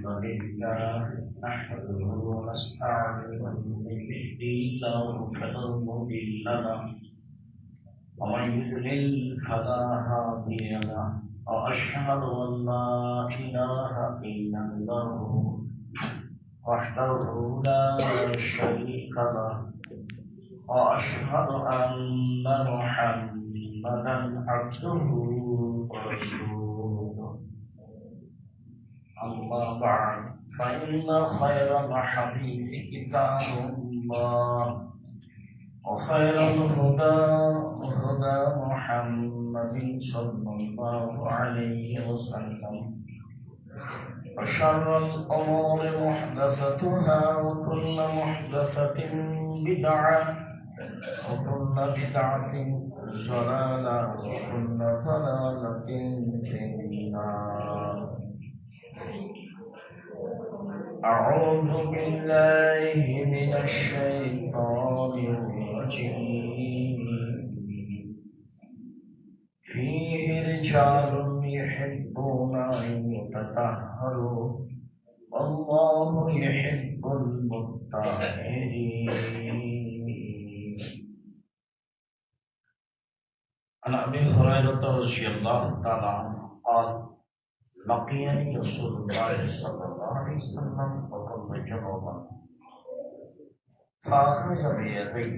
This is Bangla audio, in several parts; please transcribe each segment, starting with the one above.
لله نحمده ونستعينه به فلا مضل له ومن يضلل فلا هادي له وأشهد أن لا إله إلا الله وحده لا شريك له وأشهد أن محمدا عبده ورسوله أما بعد فإن خير الحديث كتاب الله وخير الهدى هدى محمد صلى الله عليه وسلم وشر الأمور محدثتها وكل محدثة بدعة وكل بدعة ضلالة وكل ضلالة في النار. أعوذ بالله من الشيطان الرجيم فيه رجال يحبون أن يتطهروا والله يحب المطهرين. عن أبي هريرة رضي الله تعالى عنه قال لقيني رسول الله صلى الله عليه وسلم وكنت جنوبا فأخذ بيدي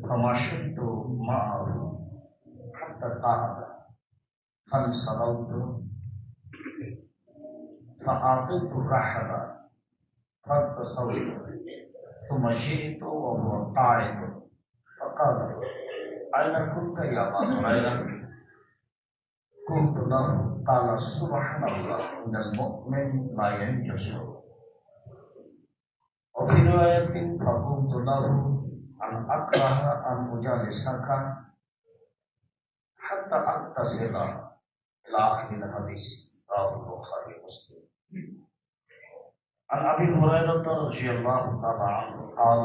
فمشيت معه حتى قعد فانصرفت فأعطيت الرحلة فاتصلت ثم جئت وهو قاعد فقال أين كنت يا أبا هريرة؟ قلت له قال سبحان الله إن المؤمن لا ينجس. وفي رواية فقلت له أن أكره أن أجالسك حتى أغتسل إلى آخر الحديث رواه البخاري ومسلم. عن أبي هريرة رضي الله تعالى عنه قال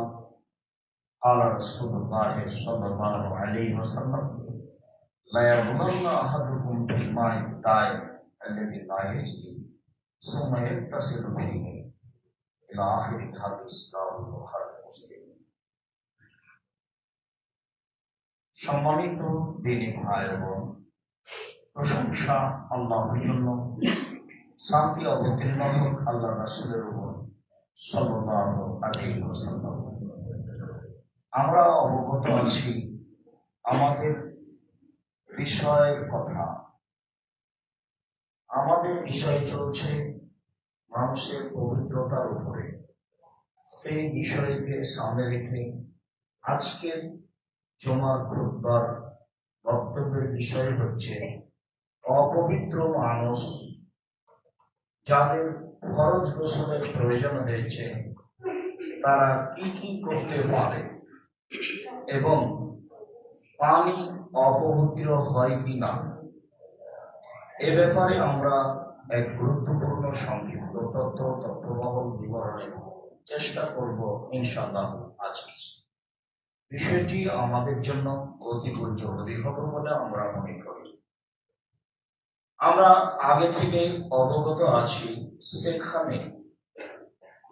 قال رسول الله صلى الله عليه وسلم لا يبلغن أحدكم بالماء الدائم الذي لا يجري ثم يغتسل به إلى آخر الحديث رواه البخاري ومسلم. সম্মানিত দিনী ভাই বোন, প্রশংসা আল্লাহর জন্য, শান্তি অবতীর্ণ হোক আল্লাহ রাসূলের উপর সাল্লাল্লাহু আলাইহি ওয়াসাল্লাম। আমরা অবগত আছি আমাদের বিষয়ের কথা। আমাদের বিষয় চলছে মানুষের পবিত্রতার উপরে। সেই বিষয়কে সামনে রেখে আজকের জুমার খুতবার বক্তব্যের বিষয় হচ্ছে অপবিত্র মানুষ যাদের ফরজ গোসলের প্রয়োজন রয়েছে তারা কি কি করতে পারে এবং পানি অপবিত্র হয় কিনা এ ব্যাপারে আমরা এক গুরুত্বপূর্ণ সংক্ষিপ্ত তথ্যবহুল বিবরণের চেষ্টা করব ইনশাআল্লাহ। আজকে বিষয়টি আমাদের জন্য অতিগুণ জরুরি হবে বলে আমরা মনে করি। আমরা আগে থেকে অবগত আছি সেখানে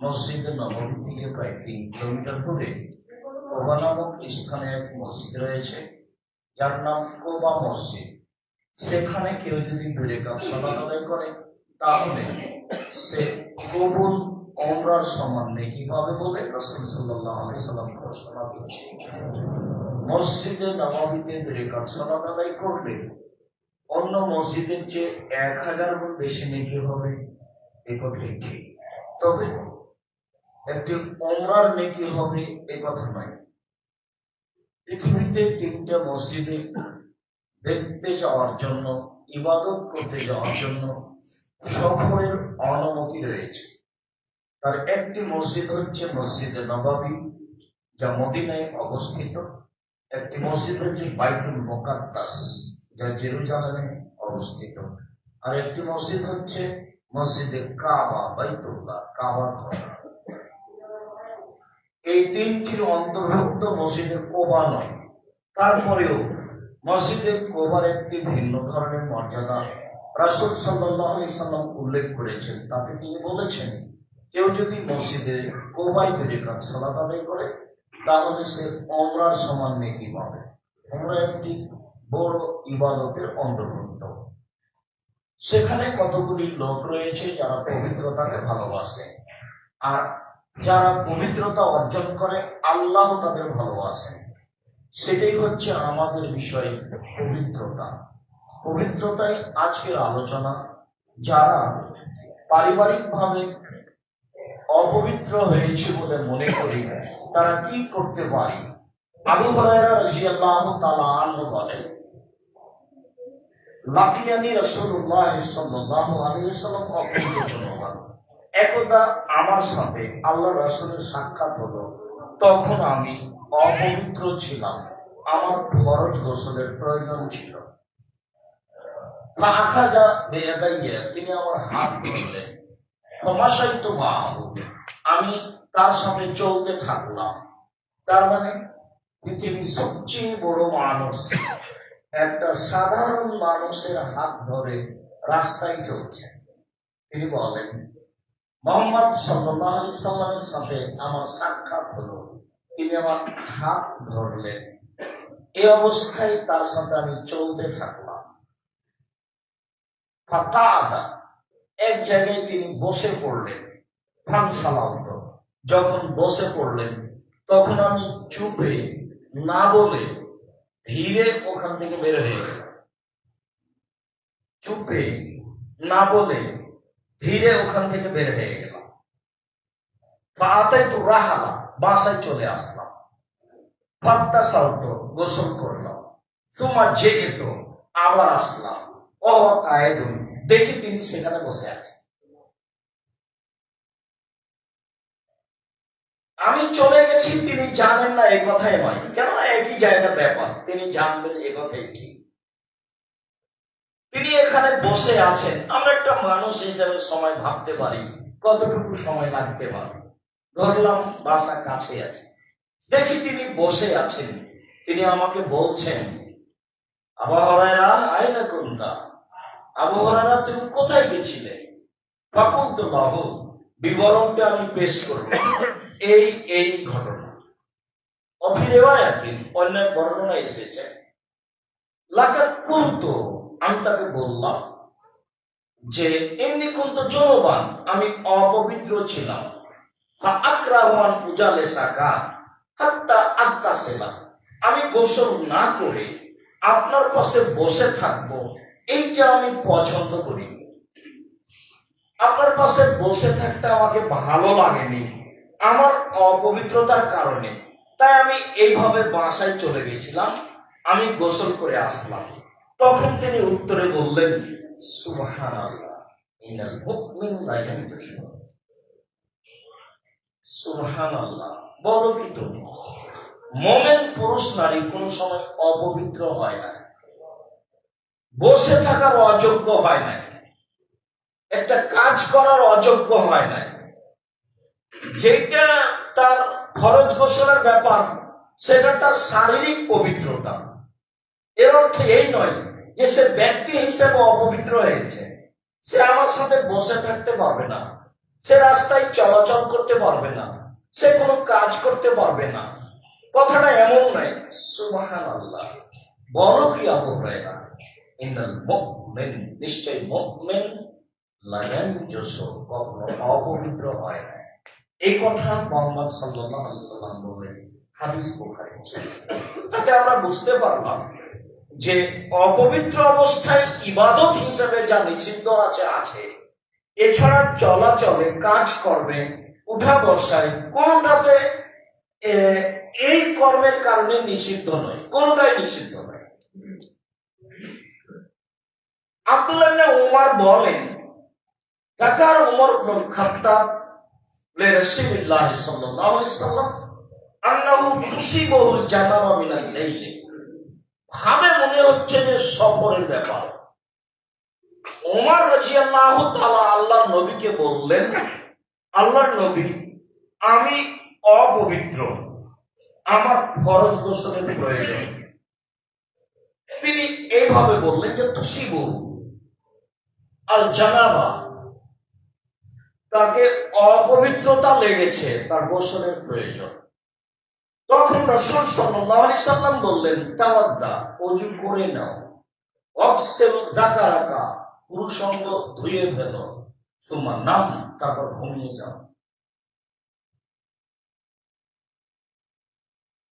মসজিদে নববী থেকে প্রায় 3 কিলোমিটার দূরে কোবা নামক স্থানে এক মসজিদ রয়েছে যার নাম কোবা মসজিদ। সেখানে কেউ যদি 2 রাকাত সালাত আদায় করে তাহলে সে কবুল ওমরার সমান নেকি পাবে বলে রাসূল সাল্লাল্লাহু আলাইহি সাল্লাম ঘোষণা দিয়েছেন। মসজিদে নববীতে 2 রাকাত সালাত আদায় করলে অন্য মসজিদের চেয়ে 1000 গুণ বেশি নেকি হবে, এ কথাই ঠিক। তবে একটি ওমরার নেকি হবে এ কথা নয়। পৃথিবীতে 3টা মসজিদে দেখতে যাওয়ার জন্য, ইবাদত করতে যাওয়ার জন্য সফরের অনুমতি রয়েছে। তার একটি মসজিদ হচ্ছে মসজিদে নববী যা মদিনায় অবস্থিত, একটি মসজিদ হচ্ছে বাইতুল মুকাদ্দাস যা জেরুজালেমে অবস্থিত, আর একটি মসজিদ হচ্ছে মসজিদে কাবা বাইতুল্লাহ কাবার ঘর। এই 3টির অন্তর্ভুক্ত মসজিদে কোবা নয়। তারপরেও মসজিদে কোবার একটি ভিন্ন ধরনের মর্যাদা রাসূল সাল্লাল্লাহু আলাইহি সাল্লাম উল্লেখ করেছেন, তাতে তিনি বলেছেন, কেউ যদি মসজিদে কোবায় 2 রাকাত সালাত আদায় করে তাহলে সে ওমরার সমান নেকি পাবে। ওমরা একটি বড় ইবাদতের অন্তর্ভুক্ত। সেখানে কতগুলি লোক রয়েছে যারা পবিত্রতাকে ভালোবাসে, আর যারা পবিত্রতা অর্জন করে আল্লাহ তাদের ভালোবাসেন। সেটাই হচ্ছে আমাদের বিষয়, পবিত্রতা। পবিত্রতাই আজকের আলোচনা। যারা পারিবারিকভাবে অপবিত্র হয়েছে বলে মনে করি, তারা কি করতে পারে? আবু হুরায়রা রাদিয়াল্লাহু তাআলা আনহু বলেন, লাকিয়ানি রাসূলুল্লাহ সাল্লাল্লাহু আলাইহি ওয়াসাল্লাম অপবিত্র। একদা আমার সাথে আল্লাহ রাসূলের সাক্ষাৎ হলো, তখন আমি অপবিত্র ছিলাম, আমার ফরজ গোসলের প্রয়োজন ছিল। ফাআখাযা বিয়াদাইয়া, তিনি আমার হাত ধরলেন। ফামাশাইতু মাআহু, আমি তার সাথে চলতে থাকলাম। তার মানে পৃথিবীর সবচেয়ে বড় মানুষ একটা সাধারণ মানুষের হাত ধরে রাস্তায় চলছে। তিনি বলেন, মুহাম্মদ সাল্লাল্লাহু আলাইহি সাল্লামের সাথে আমার সাক্ষাৎ হলো, তিনি আমার হাত ধরলেন। এই অবস্থায় তার সাথে আমি চলতে থাকলাম। ফাকাদা, এক জায়গায় তিনি বসে পড়লেন। ফানসালাত, যখন বসে পড়লেন তখন আমি চুপে না বলে ধীরে ওখান থেকে বের হয়ে গেলাম। চুপে না বলে ধীরে ওখান থেকে বের হয়ে গেলাম। ফাআতাইতু রাহালা, বাসায় চলে আসলাম। ফাত্তাসালতু, গোসল করলাম। সুম্মা জিইতু, আবার আসলাম। ও কায়েদুন, দেখি তিনি সেখানে বসে আছেন। আমি চলে গেছি, তিনি জানেন না, এই কথাই নয়। কেন? একই জায়গার ব্যাপার, তিনি জানবেন এ কথাই কি। তিনি এখানে বসে আছেন। আমরা একটা মানুষ হিসেবে সময় ভাবতে পারি কতটুকু সময় লাগতে পারে। ধরলাম বাসা কাছে আছে, দেখি তিনি বসে আছেন। তিনি আমাকে বলছেন, আবু হুরায়রা আইনা কুনতা, আবু হুরায়রা তুমি কোথায় গেছিলে? ফাকুলতু লাহু, বিবরণটা আমি পেশ করব। এই ঘটনা। অফি রিওয়ায়াতিন, অন্য বর্ণনা এসেছে, লাকাদ কুনতু, আমি তাকে বললাম যে ইন্নী কুনতু জুনুবান, আমি অপবিত্র ছিলাম। ফাআকরাহু আন উজালিসাকা হাত্তা আগতাসিলা, আমি গোসল না করে আপনার পাশে বসে থাকবো, এইটা আমি পছন্দ করি। আপনার পাশে বসে থাকতে আমাকে ভালো লাগেনি আমার অপবিত্রতার কারণে, তাই আমি এইভাবে বাসায় চলে গেছিলাম, আমি গোসল করে আসলাম। তখন তিনি উত্তরে বললেন, সুবহানাল্লাহ, ইনাল মুমিন লা ইয়ানজুসু। সুবহানাল্লাহ, বলো কি তুমি, মুমিন পুরুষ নারী কোন সময় অপবিত্র হয় না, বসে থাকার অযোগ্য হয় না, একটা কাজ করার অযোগ্য হয় না। যেটা তার ফরজ গোসলের ব্যাপার, সেটা তার শারীরিক পবিত্রতা। এর অর্থ এই নয় যে সে ব্যক্তি হিসেবে অপবিত্র হয়েছে, সে আমার সাথে বসে থাকতে পারবে না, সে রাস্তায় চলাচল করতে পারবে না, সে কোনো কাজ করতে পারবে না। কথাটা এমন নয়। সুবহানাল্লাহ, বলো কি আবু হুরায়রা, ইন্নাল মুমিন, নিশ্চয় মুমিন লা ইয়ানজুসু, কখনো অপবিত্র হয় না। এই কথা মুহাম্মদ সাল্লাল্লাহু আলাইহি ওয়াসাল্লাম বললেন, হাদিস বুখারী মুসলিম। তাতে আমরা বুঝতে পারলাম যে অপবিত্র অবস্থায় ইবাদত হিসেবে যা নিষিদ্ধ আছে, এছাড়া চলাচলে, কাজ কর্মে, উঠা বসায় কোনটাতে এই কর্মের কারণে নিষিদ্ধ নয়, কোনটাই নিষিদ্ধ নয়। আব্দুল্লাহ ইবনে উমর বলেন, যাকার উমর ইবনে খাত্তাব লিরাসূলিল্লাহ সাল্লাল্লাহু আলাইহি ওয়াসাল্লাম আন্নাহু তুসিবুল জানাবা মিনাল লাইল, ভাবে মনে হচ্ছে যে সফরের ব্যাপার। ওমর রাদিয়াল্লাহু তাআলা আল্লাহর নবীকে বললেন, আল্লাহর নবী, আমি অপবিত্র, আমার ফরজ গোসলের প্রয়োজন। তিনি এইভাবে বললেন যে তুসিবু, আল জানাবা, তাকে অপবিত্রতা লেগেছে, তার গোসলের প্রয়োজন। তখন রাসূল সাল্লাল্লাহু আলাইহি সাল্লাম বললেন, তাওয়াদ্দা, ওযু করে নাও, অক্সেল যাকারাকা, পুরুষাঙ্গ ধুয়ে ফেলো, সুম্মা নাম, তারপর ঘুমিয়ে যাও।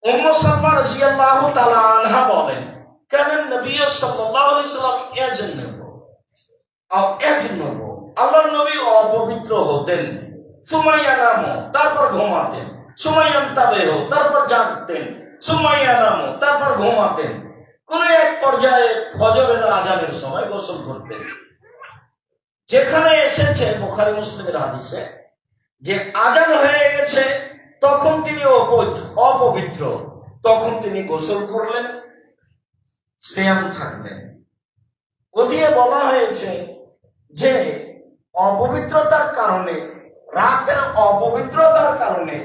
উম্মু সালমা রাদিয়াল্লাহু তাআলা আনহা বলেন, কারণ নবী সাল্লাল্লাহু আলাইহি সাল্লাম ইয়াজন্নবু, আল্লাহর নবী অপবিত্র হতেন, সুমাইয়া নামো, তারপর ঘুমাতেন, সুমাইয়ান তাবেহ, তারপর জাগতেন, সুমাইয়া নামো, তারপর ঘুমাতেন। কোন এক পর্যায়ে ফজরের আজানের সময় গোসল করতেন। যেখানে এসেছে বুখারী মুসলিমের হাদিসে যে আজান হয়ে গেছে, তখন তিনি অপবিত্র, তখন তিনি গোসল করলেন, সিয়াম থাকলেন। ওদিকে বলা হয়েছে যে অপবিত্রতার কারণে, রাতের অপবিত্রতার কারণে,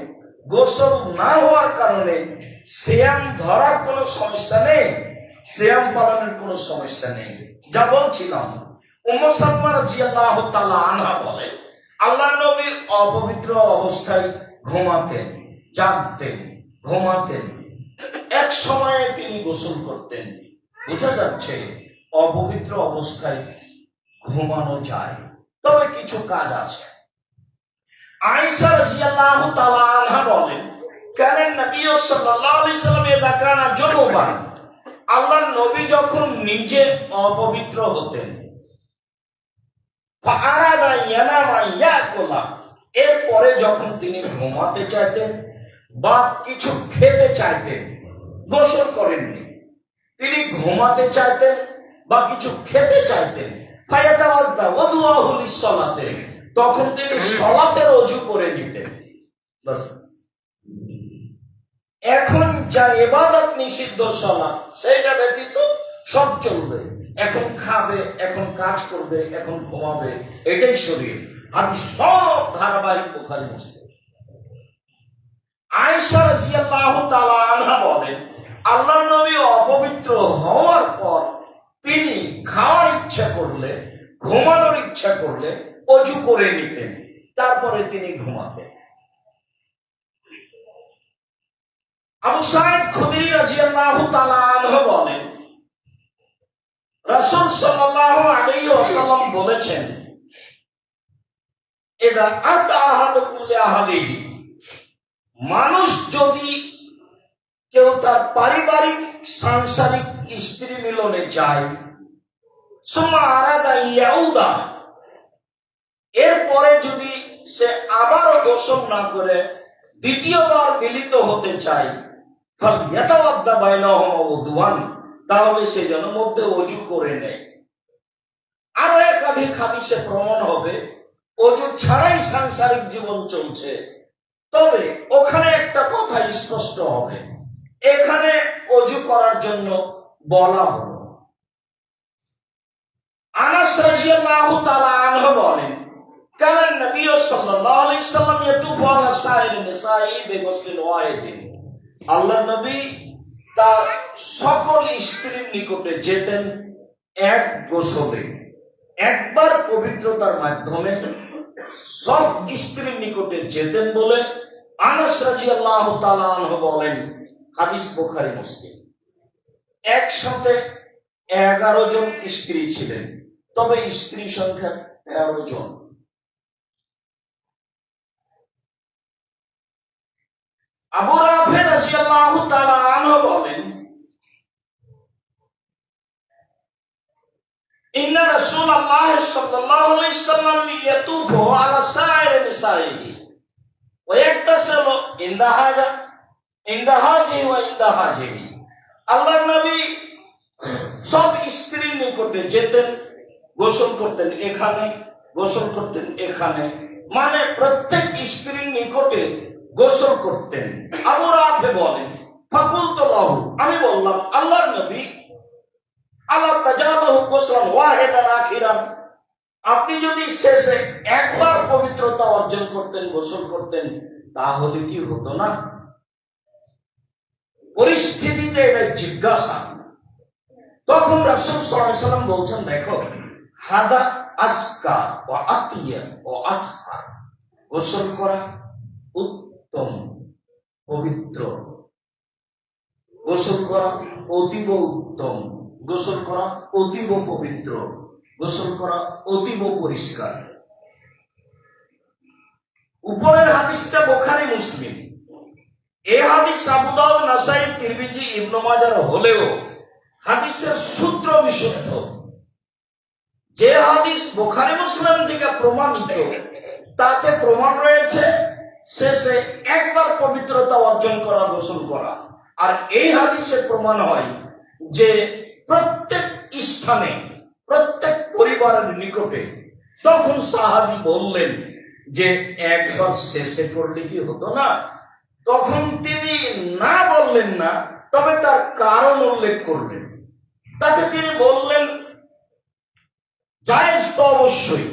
গোসল না হওয়ার কারণে সিয়াম ধরার কোনো সমস্যা নেই, সিয়াম পালনের কোনো সমস্যা নেই। যা বলছিলাম, উম্মু সালমা রাদিয়াল্লাহু তাআলা আনহা বলে, আল্লাহর নবী অপবিত্র অবস্থায় ঘুমাতেন, জাগতেন, ঘুমাতেন, এক সময়ে তিনি গোসল করতেন। বোঝা যাচ্ছে অপবিত্র অবস্থায় ঘুমানো যায়, তবে কিছু কাজ আছে। আয়েশা রাদিয়াল্লাহু তাআলা আনহা বলেন, কারণ নবী সাল্লাল্লাহু আলাইহি সাল্লাম ইযা কানা জুনুবান, আল্লাহর নবী যখন নিজে অপবিত্র হতেন, ফাআরাদা ইয়ানামা ইয়াকুলা, এরপরে যখন তিনি ঘুমাতে চাইতেন বা কিছু খেতে চাইতেন, গোসল করেননি, তিনি ঘুমাতে চাইতেন বা কিছু খেতে চাইতেন, ফায়াতাওয়াদ্দা ওযুহু লিস-সালাতে, তখন তিনি সালাতের ওযু করে নিতেন। বাস। এখন যা ইবাদত নিষিদ্ধ সালাত, সেটা ব্যতীত সব চলবে। এখন খাবে, এখন কাজ করবে, এখন ঘুমাবে, এটাই শরীর। আমি সব ধারাবাহিক বুখারী মুসলিম। আয়েশা রাদিয়াল্লাহু তাআলা আনহা বলেন, আল্লাহর নবী অপবিত্র হওয়ার পর তিনি খাওয়ার ইচ্ছা করলে, ঘুমানোর ইচ্ছা করলে ওযু করে নিতেন, তারপরে তিনি ঘুমাতেন। আবু সাঈদ খুদরি রাদিয়াল্লাহু তাআলা আনহু বলেন, রাসূল সাল্লাল্লাহু আলাইহি ওয়াসাল্লাম বলেছেন, ইযা আতা আহাদুকুম লিআহলিহি, মানুষ যদি কেউ তার পারিবারিক সাংসারিক স্ত্রী মিলনে যায়, সুম্মা আরাদা ইয়াউদা, এরপরে যদি সে আবারও গোসল না করে দ্বিতীয়বার মিলিত হতে চায়, ফালইয়াতাওয়াদ্দা বাইনাহুমা ওযুয়ান, তাহলে সে যেন মধ্যে ওযু করে নেয়। আরো একাধিক হাদিসে প্রমাণ হবে ওযু ছাড়াই সাংসারিক জীবন চলছে। তবে ওখানে একটা কথা স্পষ্ট হবে, এখানে ওযু করার জন্য বলা হলো। আনাস রাদিয়াল্লাহু তাআলা আনহু বলেন, কারণ নবী সাল্লাল্লাহু আলাইহি সাল্লাম ইয়াতুফু আলা সাইরি নিসাই বিগসলিন ওয়াহিদিন, আল্লাহর নবী তার সকল স্ত্রীর নিকটে যেতেন এক গোসলে, একবার পবিত্রতার মাধ্যমে সব স্ত্রীর নিকটে যেতেন বলে আনাস রাদিয়াল্লাহু তাআলা আনহু বলেন, হাদিস বুখারী মুসলিম। একসাথে 11 জন স্ত্রী ছিলেন, তবে স্ত্রী সংখ্যা 13 জন। আবু রাফি রাদিয়াল্লাহু তাআলা আনহু বলেন, ইন্না রাসূলুল্লাহ সাল্লাল্লাহু আলাইহি সাল্লাম ইয়াতুফু আলা সাইরি নিসাইহি ওয়া ইয়াগতাসিলু ইনদা হাজিহি ওয়া ইনদা হাজিহি, আল্লাহর নবী সব স্ত্রীর নিকটে যেতেন, গোসল করতেন এখানে, গোসল করতেন এখানে, মানে প্রত্যেক স্ত্রীর নিকটে গোসল করতেন। আবু রাফি বলেন, ফাকুলতু লাহু, আমি বললাম, আল্লাহর নবী, আল্লাহ তাজালাহু গোসলান ওয়াহিদান আখিরান, আপনি যদি শেষে একবার পবিত্রতা অর্জন করতেন, গোসল করতেন, তাহলে কি হতো না? পরিস্থিতিতে এটা জিজ্ঞাসা। তখন রাসূল সাল্লাল্লাহু আলাইহি সাল্লাম বলছেন, দেখো, হাদা আজকা ও আতিয়া ও আতহার, গোসল করা উত্তম পবিত্র, গোসল করা অতীব উত্তম, গোসল করা অতীব পবিত্র, গোসল করা অতীব পরিষ্কার। উপরের হাদিসটা বুখারী মুসলিম, এই হাদিস আবু দাউদ, নাসাই, তিরমিজি, ইবনে মাজাহ হলেও হাদিসের সূত্র বিশুদ্ধ। যে হাদিস বুখারী মুসলিম থেকে প্রমাণিত তাতে প্রমাণ রয়েছে শেষে একবার পবিত্রতা অর্জন করা, গোসল করা। আর এই হাদিসে প্রমাণ হয় যে প্রত্যেক স্থানে, প্রত্যেক পরিবারের নিকটে। তখন সাহাবী বললেন যে একবার শেষে করলে কি হতো না? তখন তিনি না বললেন না, তবে তার কারণ উল্লেখ করলেন। তাতে তিনি বললেন জায়েজ তো অবশ্যই,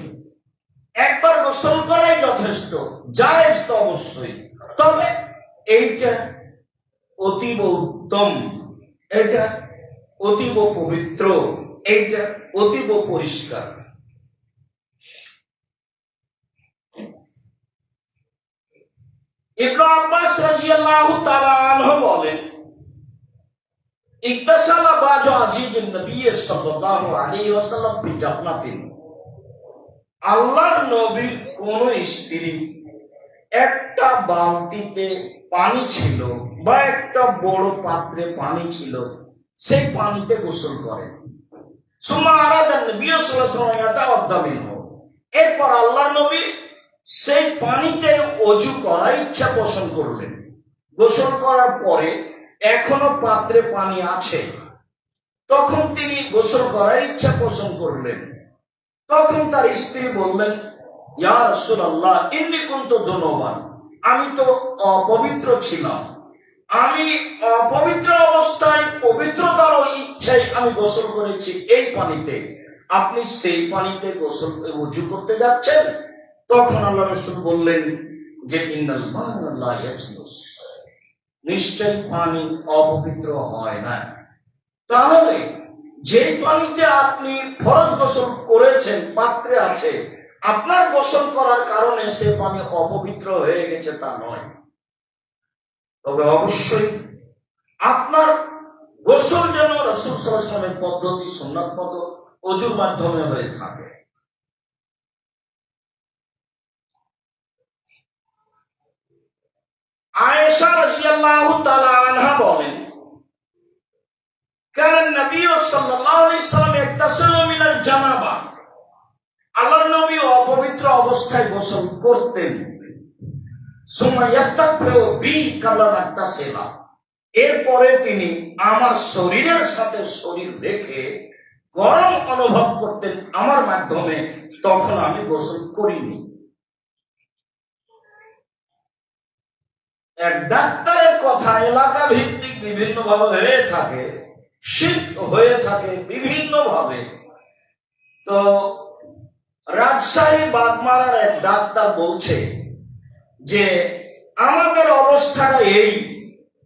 একবার গোসল করাই যথেষ্ট, জায়েজ তো অবশ্যই, তবে এইটা অতীব উত্তম, এটা অতীব পবিত্র, এইটা অতীব পরিষ্কার। ইবনে আব্বাস রাদিয়াল্লাহু তাআলা আনহু বলেন, ইকতাসালা বাজু আজিজিন নবী সাল্লাল্লাহু আলাইহি ওয়াসাল্লাম বিজাফনাতিন। আল্লাহর নবীর কোন স্ত্রী একটা বালতিতে পানি ছিল বা একটা বড় পাত্রে পানি ছিল, সেই পানিতে গোসল করেন। সুম্মা আরাদান নবী সাল্লাল্লাহু আলাইহি ওয়াসাল্লাম ইয়াতাওয়াদ্দা মিনহু। এরপর আল্লাহর নবী সেই পানিতে ওযু করার ইচ্ছা পোষণ করলেন। গোসল করার পরে এখনো পাত্রে পানি আছে, তখন তিনি গোসল করার ইচ্ছা পোষণ করলেন। তখন তার স্ত্রী বললেন, ইয়া রাসূলুল্লাহ ইন্নী কুনতু যুনুবান, আমি তো অপবিত্র ছিলাম, আমি অপবিত্র অবস্থায় পবিত্রতার ইচ্ছায় আমি গোসল করেছি এই পানিতে, আপনি সেই পানিতে গোসল ওযু করতে যাচ্ছেন? তখন আল্লাহ রাসূল বললেন যে ইন্নাল মা লা ইয়াজনুস, নিশ্চয় পানি অপবিত্র হয় না। তাহলে যে পানিতে আপনি ফরজ গোসল করেছেন পাত্রে আছে, আপনার গোসল করার কারণে সে পানি অপবিত্র হয়ে গেছে তা নয়। তবে অবশ্যই আপনার গোসল যেন রাসূল সাল্লাল্লাহু আলাইহি ওয়াসাল্লামের পদ্ধতি, সুন্নাত মতো ওযুর মাধ্যমে হয়ে থাকে। আয়েশা রাদিয়াল্লাহু তাআলা আনহা বলেন, কারণ নবী সাল্লাল্লাহু আলাইহি ওয়াসাল্লাম ইগতাসালু মিনাল জানাবা, আল্লাহর নবী অপবিত্র অবস্থায় গোসল করতেন। সুম্মা ইস্তাগফিরু বি কাবলা ইগতাসালা, এরপরে তিনি আমার শরীরের সাথে শরীর রেখে গরম অনুভব করতেন আমার মাধ্যমে, তখন আমি গোসল করিনি। এক ডাক্তারের কথা এলাকা ভিত্তিক বিভিন্ন ভাবে হয়ে থাকে, শিরক হয়ে থাকে বিভিন্ন ভাবে। তো রাজশাহী বাগমারার এক ডাক্তার বলছে যে আমাদের অবস্থাটা এই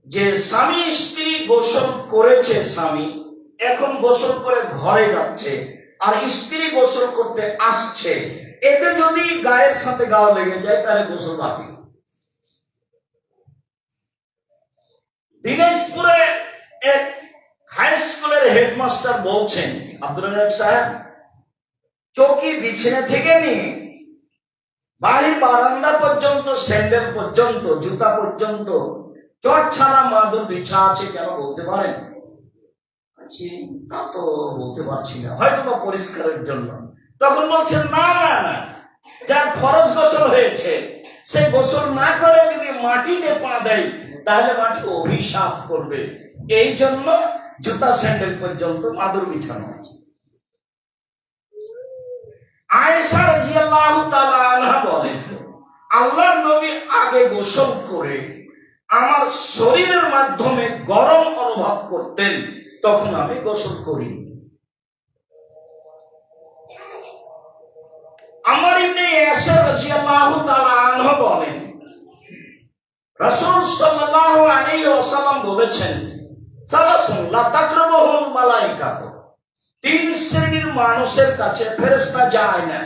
যে স্বামী স্ত্রী গোসল করেছে, স্বামী এখন গোসল করে ঘরে যাচ্ছে আর স্ত্রী গোসল করতে আসছে, এতে যদি গায়ের সাথে গাও লেগে যায় তাহলে গোসল বাতিল। দিনাজপুরে এক হাই স্কুলের হেডমাস্টার বলছেন, আব্দুল রাজ্জাক সাহেব, চৌকি বিছানা থেকে নিয়ে বাড়ির বারান্দা পর্যন্ত, স্যান্ডেল পর্যন্ত, জুতা পর্যন্ত চট ছাড়া মাদুর বিছা আছে, কেন বলতে পারেন? তা তো বলতে পারছি না, হয়তো বা পরিষ্কারের জন্য। তখন বলছেন না না না, যার ফরজ গোসল হয়েছে সে গোসল না করে যদি মাটিতে পা দেয় তাহলে মাটি অভিশাপ করবে, এই জন্য জুতা স্যান্ডেল পর্যন্ত মাদুর বিছানো আছে। আয়েশা রাদিয়াল্লাহু তাআলা আনহা বলেন, আল্লাহর নবী আগে গোসল করে আমার শরীরের মাধ্যমে গরম অনুভব করতেন, তখন আমি গোসল করি। আমার ইবনে ইয়াসির রাদিয়াল্লাহু তাআলা আনহু বলেন, রাসূল সাল্লাল্লাহু আলাইহি ওয়াসাল্লাম বলেছেন, সালাসুন লা তাকরাবুহুল মালায়েকাতু, তিন শ্রেণীর মানুষের কাছে ফেরেশতা যায় না,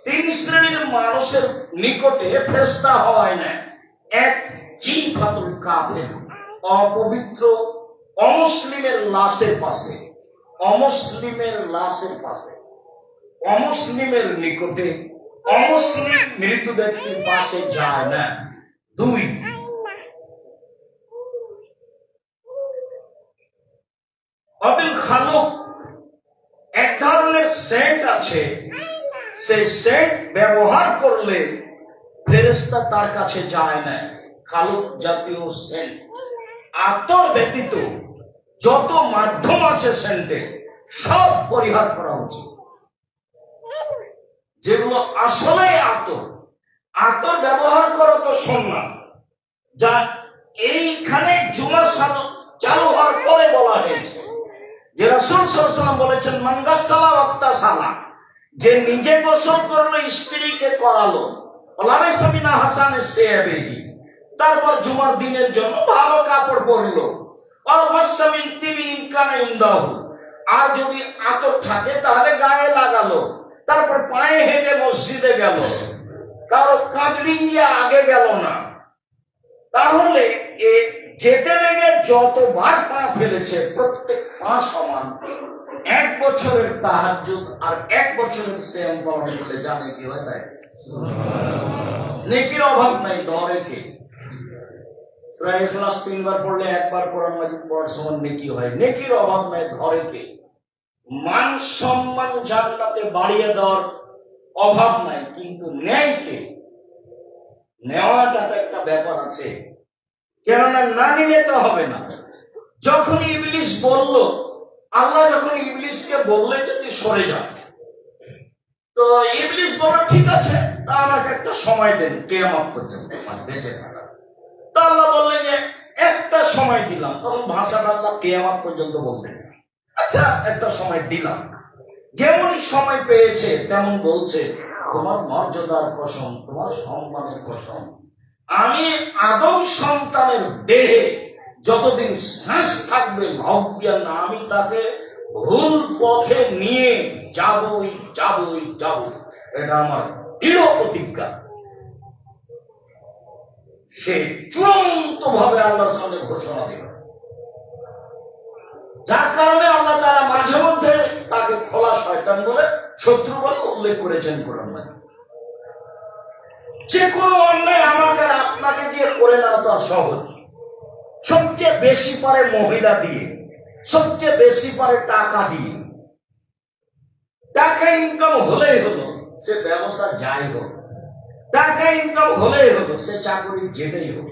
তিন শ্রেণীর মানুষের নিকটে ফেরেশতা হয় না। এক, জিফাতুল কাফের, অপবিত্র অমুসলিমের লাশের পাশে, অমুসলিমের লাশের পাশে, অমুসলিমের নিকটে অমুসলিম মৃত ব্যক্তির পাশে যায় না। দুই, অবিল খালুক, এক ধরনের সেন্ট আছে, সেই সেন্ট ব্যবহার করলে ফেরেশতা তার কাছে যায় না। খালুক জাতীয় সেন্ট, আতর ব্যতীত যত মাধ্যম আছে সেন্টে সব পরিহার করা উচিত। যেগুলো আসলে আতর, আতর ব্যবহার করো তো সুন্নাত, যা এইখানে জুমা চালু হওয়ার পরে বলা হয়েছে যে রাসূল সাল্লাল্লাহু আলাইহি ওয়াসাল্লাম বলেছেন, মান গাসসালা ওয়াক্তাসালা, যে নিজে গোসল করলো স্ত্রীকে করালো, লাবিসা মিন হাসানে সিয়াবিহি, তারপর জুমার দিনের জন্য ভালো কাপড় পরলো, আর মাসসা মিন তিবিন কানা ইনদাহু, আর যদি আতর থাকে তাহলে গায়ে লাগালো, তারপর পায়ে হেঁটে মসজিদে গেল, কারো কাঁচরিং দিয়ে আগে গেল না, তাহলে যেতে লেগে যতবার পা ফেলেছে প্রত্যেক পা সমান। এক বছরের তাহাজ্জুদ আর এক বছরের সিয়াম পালন করলে জানে কি হয়, তাই নেকির অভাব নাই। ধরে কে সূরা ইখলাস 3 বার পড়লে একবার কোরআন মাজিদ পড়ার সমান নেকি হয়, নেকির অভাব নাই। ধরে কে মান সম্মান জান্নাতে বাড়িয়ে দেওয়ার অভাব নাই, কিন্তু ন্যায়কে নেওয়াটা তো একটা ব্যাপার আছে, কেননা না নিলে তো হবে না। যখন ইবলিস বলল, আল্লাহ যখন ইবলিসকে বললেন যে তুই সরে যা, তো ইবলিস বলল ঠিক আছে, তা আমাকে একটা সময় দেন কিয়ামত পর্যন্ত আমার বেঁচে থাকা। তা আল্লাহ বললেন যে একটা সময় দিলাম, তখন ভাষাটা আল্লাহ কিয়ামত পর্যন্ত বললেন, আচ্ছা একটা সময় দিলাম। যেমনই সময় পেয়েছে তেমন বলছে, তোমার মর্যাদার কসম, তোমার সম্মানের কসম, আমি আদম সন্তানের দেহে যতদিন শ্বাস থাকবে লাউকিয়া না, আমি তাকে ভুল পথে নিয়ে যাবই যাবই যাব, এটা আমার দৃঢ় প্রতিজ্ঞা। সে চূড়ান্ত ভাবে আল্লাহর সামনে ঘোষণা দেবে, যার কারণে আল্লাহ তাআলা মাঝে মধ্যে তাকে খোলা শয়তান বলে, শত্রু বলে উল্লেখ করেছেন কোরআন মাজিদে। যে কোনো অন্যায় আমাকে আর আপনাকে দিয়ে করে নেওয়া তো সহজ, সবচেয়ে বেশি পারে মহিলা দিয়ে, সবচেয়ে বেশি পারে টাকা দিয়ে। টাকা ইনকাম হলেই হলো সে ব্যবসা যাই হোক, টাকা ইনকাম হলেই হলো সে চাকরি যেটাই হোক,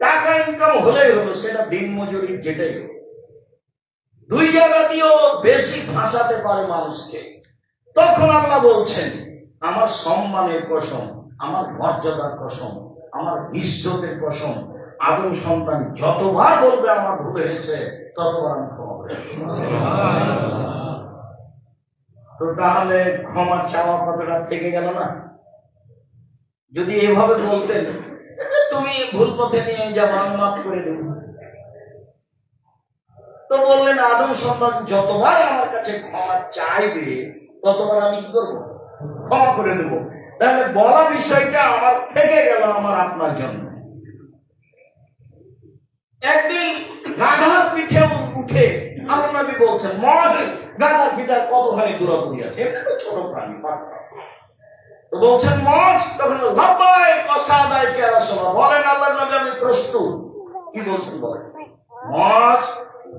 টাকা ইনকাম হলেই হলো সেটা দিন মজুরি যেটাই হোক, দুই জায়গা দিয়েও বেশি ফাঁসাতে পারে মানুষকে। তখন আল্লাহ বলছেন, আমার সম্মানের কসম, আমার মর্যাদার কসম, আমার ইজ্জতের কসম, আদম সন্তান যতবার বলবে আমার ভুল হয়েছে ততবার আমি ক্ষমা করে দেব। তো তাহলে ক্ষমা চাওয়া কথাটা থেকে গেল না? যদি এভাবে বলতেন তুমি ভুল পথে নিয়ে যাবো, আমি মাফ করে দেব, তো বললেন আদম সন্তান যতবার আমার কাছে ক্ষমা চাইবে ততবার আমি কি করবো? ক্ষমা করে দেব। তাহলে বলা বিষয়টা আমার থেকে গেল আমার আপনার জন্য। একদিন গাধার পিঠে উঠে আল্লাহ নবী বলছেন, মজ গাধার পিঠার কতখানি দূরাদূরি আছে, এটা তো ছোট প্রাণী, তো বলছেন মজ, তখন লাব্বাইক ওয়া সাদাইক ইয়া রাসূলুল্লাহ, বলেন আল্লাহর নবী আমি প্রস্তুত। কি বলছেন বলেন? মজ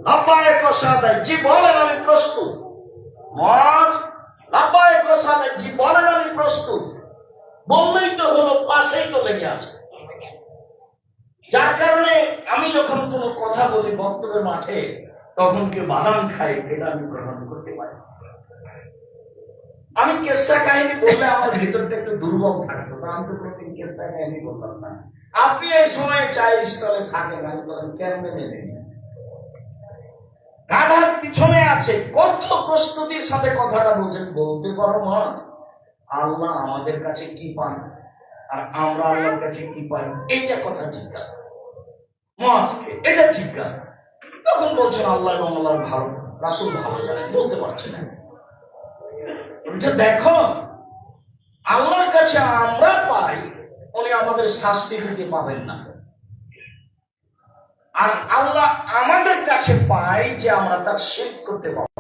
লাব্বাইক ওয়া সাদাইক, জি বলেন আমি প্রস্তুত। মজ লাব্বাইক ওয়া সাদাইক, জি বলেন আমি প্রস্তুত। বললেই তো হলো, পাশেই তো লেগে আছে। যার কারণে আমি যখন কোনো কথা বলি বক্তব্যের মাঠে, তখন কেউ বাদাম খাই, এটা আমি গ্রহণ করতে পারি। আমি কেসা কাহিনী বললে আমার ভিতরটা একটু দুর্বল থাকতো, আমি তো কোনোদিন কেসা কাহিনী বললাম না। আপনি এই সময় চায়ের স্টলে থাকেন, আমি বলেন কেন মেনে নেন? গাধার পিছনে আছে, কত প্রস্তুতির সাথে কথাটা বলছেন। বলতে পারো মত আল্লাহ আমাদের কাছে কি পান আর আমরা আল্লাহর কাছে কি পাই, এইটা কথা জিজ্ঞাসা, মজকে এটা জিজ্ঞাসা। তখন বলছেন আল্লাহ এবং আল্লাহর ভালো রাসূল ভালো জানেন, বলতে পারছে না। দেখো, আল্লাহর কাছে আমরা পাই, উনি আমাদের শাস্তি দিতে পাবেন না। আর আল্লাহ আমাদের কাছে পাই যে আমরা তার শিরক করতে পারবো।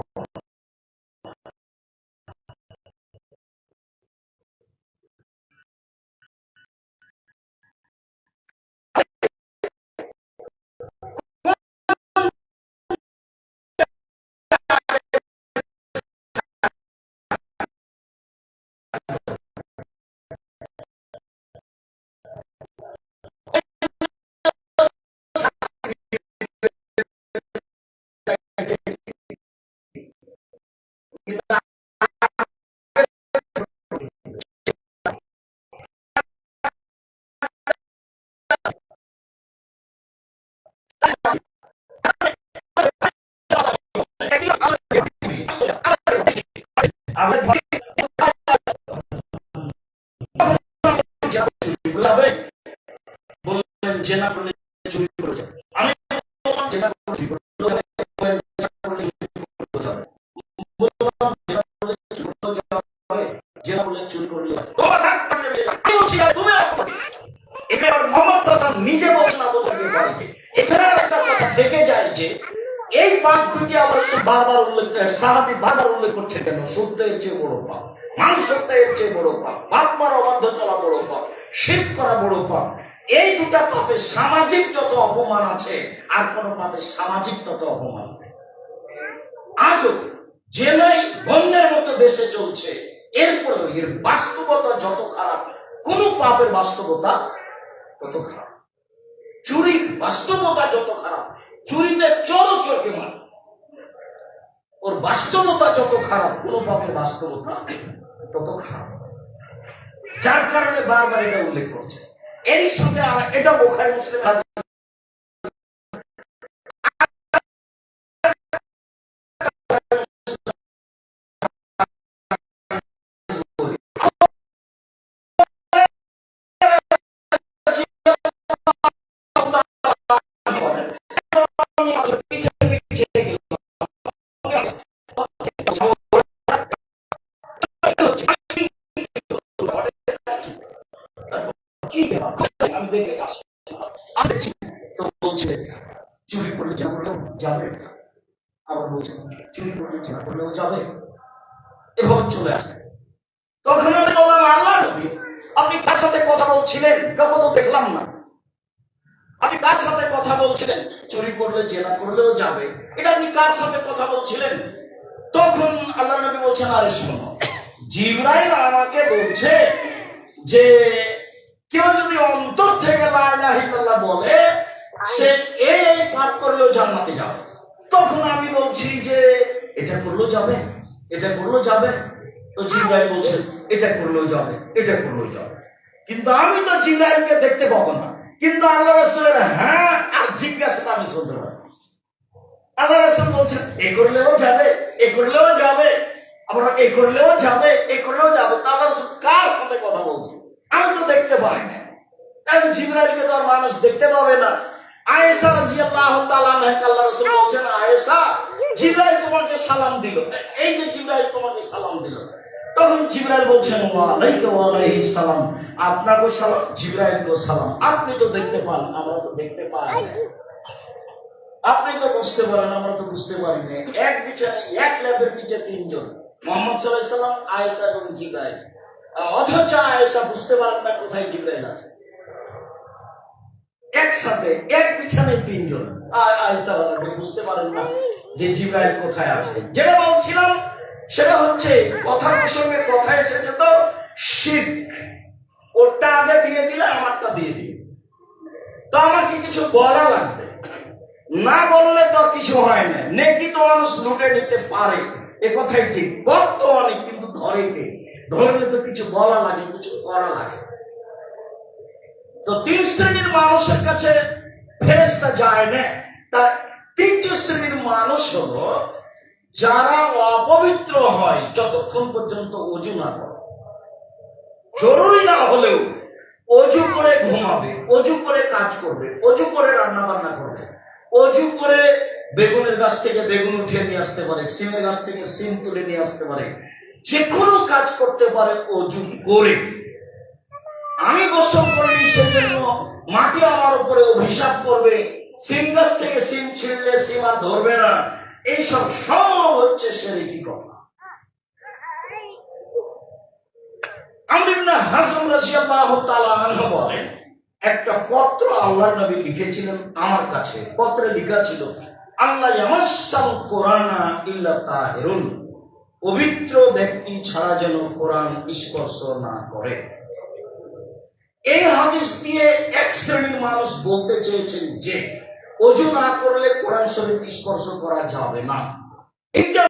বললেন জেনা করলে চুরি করে যাবে, আমি জেনা করলে চুরি করে যাবে, জেনা করলে চুরি করলে নিজে বলছে না, এখানে একটা কথা থেকে যায় যে এই পাপ দুটি আমরা বারবার উল্লেখ, সাহাবী বারবার উল্লেখ করছে কেন? সত্যের চেয়ে বড় পাপ, মানুষত্বের চেয়ে বড় পাপ, পাপ মারা, অবাধ্য চলা বড় পাপ, শিরক করা বড় পাপ। এই দুটা পাপে সামাজিক যত অপমান আছে, আর কোন পাপে সামাজিক তত অপমান নেই। আজও জেলাই বন্যার মতো দেশে চলছে, এরপরেও এর বাস্তবতা যত খারাপ, কোন পাপের বাস্তবতা তত খারাপ। চুরির বাস্তবতা যত খারাপ, চুরিতে চোরও চোরকে মারে, ওর বাস্তবতা যত খারাপ, কোন পাপের বাস্তবতা তত খারাপ। যার কারণে বারবার এটা উল্লেখ করছে। এরই সঙ্গে আর এটা বুখারী মুসলিম আমি দেখে তো বলছে চুরি করলে যা করলেও যাবে, আবার বলছে চুরি করলে যা করলেও যাবে, এভাবে চলে আসে। তখন আমি বললাম, আল্লাহ নবী, আপনি কার সাথে কথা বলছিলেন? কাউকে তো দেখলাম না। আপনি কার সাথে কথা বলছিলেন? চুরি করলে জেনা করলেও যাবে, এটা আপনি কার সাথে কথা বলছিলেন? তখন আল্লাহ নবী বলছেন, আরে শোনো, জিবরাইল আমাকে বলছে যে কেউ যদি অন্তর থেকে লা ইলাহা ইল্লাল্লাহ বলে, সে এই পাপ করলেও জান্নাতে যাবে। তখন আমি বলছি যে এটা করলেও যাবে, এটা করলেও যাবে। তো জিবরাইল বলছেন এটা করলেও যাবে, এটা করলেও যাবে। কিন্তু আমি তো জিবরাইলকে দেখতে পাবো না, কিন্তু আল্লাহ রাসূলের হ্যাঁ আর জিজ্ঞাসাটা আমি শুনতে পাচ্ছি। আল্লাহ রাসূল বলছেন এ করলেও যাবে, এ করলেও যাবে, আবার এ করলেও যাবে, এ করলেও যাবে। তা আল্লাহ রাসূল কার সাথে কথা বলছে? আমি তো দেখতে পাই না। কারণ জিবরাইলকে তো আর মানুষ দেখতে পাবে না। আয়েশা রাদিয়াল্লাহু তাআলা আনহা, আল্লাহ রাসূল বলেন, আয়েশা, জিবরাইল তোমাকে সালাম দিল। এই যে জিবরাইল তোমাকে সালাম দিল, তখন জিবরাইল বলছেন, ওয়া আলাইকা ওয়া আলাইহিস সালাম, আপনাকে সালাম, জিবরাইলকে সালাম। আপনি তো দেখতে পান, আমরা তো দেখতে পাই না। আপনি তো বুঝতে পারেন, আমরা তো বুঝতে পারি না। এক বিছানায় এক ল্যাবের নিচে তিনজন, মুহাম্মদ সাল্লাল্লাহু আলাইহি সাল্লাম, আয়েশা এবং জিবরাইল। অথচ আয়েশা বুঝতে পারেন না কোথায় জিবরাইল আছে। একসাথে এক বিছানায় তিনজন, আর আয়েশা বুঝতে পারেন না যে জিবরাইল কোথায় আছে। যেটা বলছিলাম সেটা হচ্ছে, কথার সঙ্গে কথা এসেছে তো শিরক, ওটা আগে দিয়ে দিলে আমারটা দিয়ে দিবে। তো আমাকে কিছু বলা লাগবে, না বললে তো কিছু হয় না। নেকি তো মানুষ লুটে নিতে পারে, এ কথাই ঠিক। পথ তো অনেক, কিন্তু ধরে কে? ধরলে তো কিছু বলা লাগে, কিছু করা লাগে। তো তিন শ্রেণীর মানুষের কাছে ফেরেশতা যায় না। তার তৃতীয় শ্রেণীর মানুষ হলো যারা অপবিত্র হয় যতক্ষণ পর্যন্ত ওযু না করে। জরুরি না হলেও ওযু করে ঘুমাবে, ওযু করে কাজ করবে, ওযু করে রান্না বান্না করবে, ওযু করে বেগুনের গাছ থেকে বেগুন উঠিয়ে নিয়ে আসতে পারে, সিমের গাছ থেকে সিম তুলে নিয়ে আসতে পারে, যে কোনো কাজ করতে পারে অজু করে। আমি গোসল করিনি সেজন্য মাটি আমার উপরে অভিশাপ করবে, সিম গাছ থেকে সিম ছিঁড়লে সিম আর ধরবে না, এইসব সব হচ্ছে শিরকি কথা। আমর ইবনে হাজম রাদিয়াল্লাহু তাআলা আনহু বলেন, একটা পত্র আল্লাহর নবী লিখেছিলেন আমার কাছে। পত্রে লেখা ছিল, আল্লাহ ইয়ামাসসাল কোরআনা ইল্লা তাহিরুন, পবিত্র ব্যক্তি ছাড়া যেন কোরআন স্পর্শ না করে। এই হাদিস দিয়ে এক শ্রেণীর মানুষ বলতে চেয়েছেন যে ওযু না করলে কোরআন শরীফ স্পর্শ করা যাবে না। এটা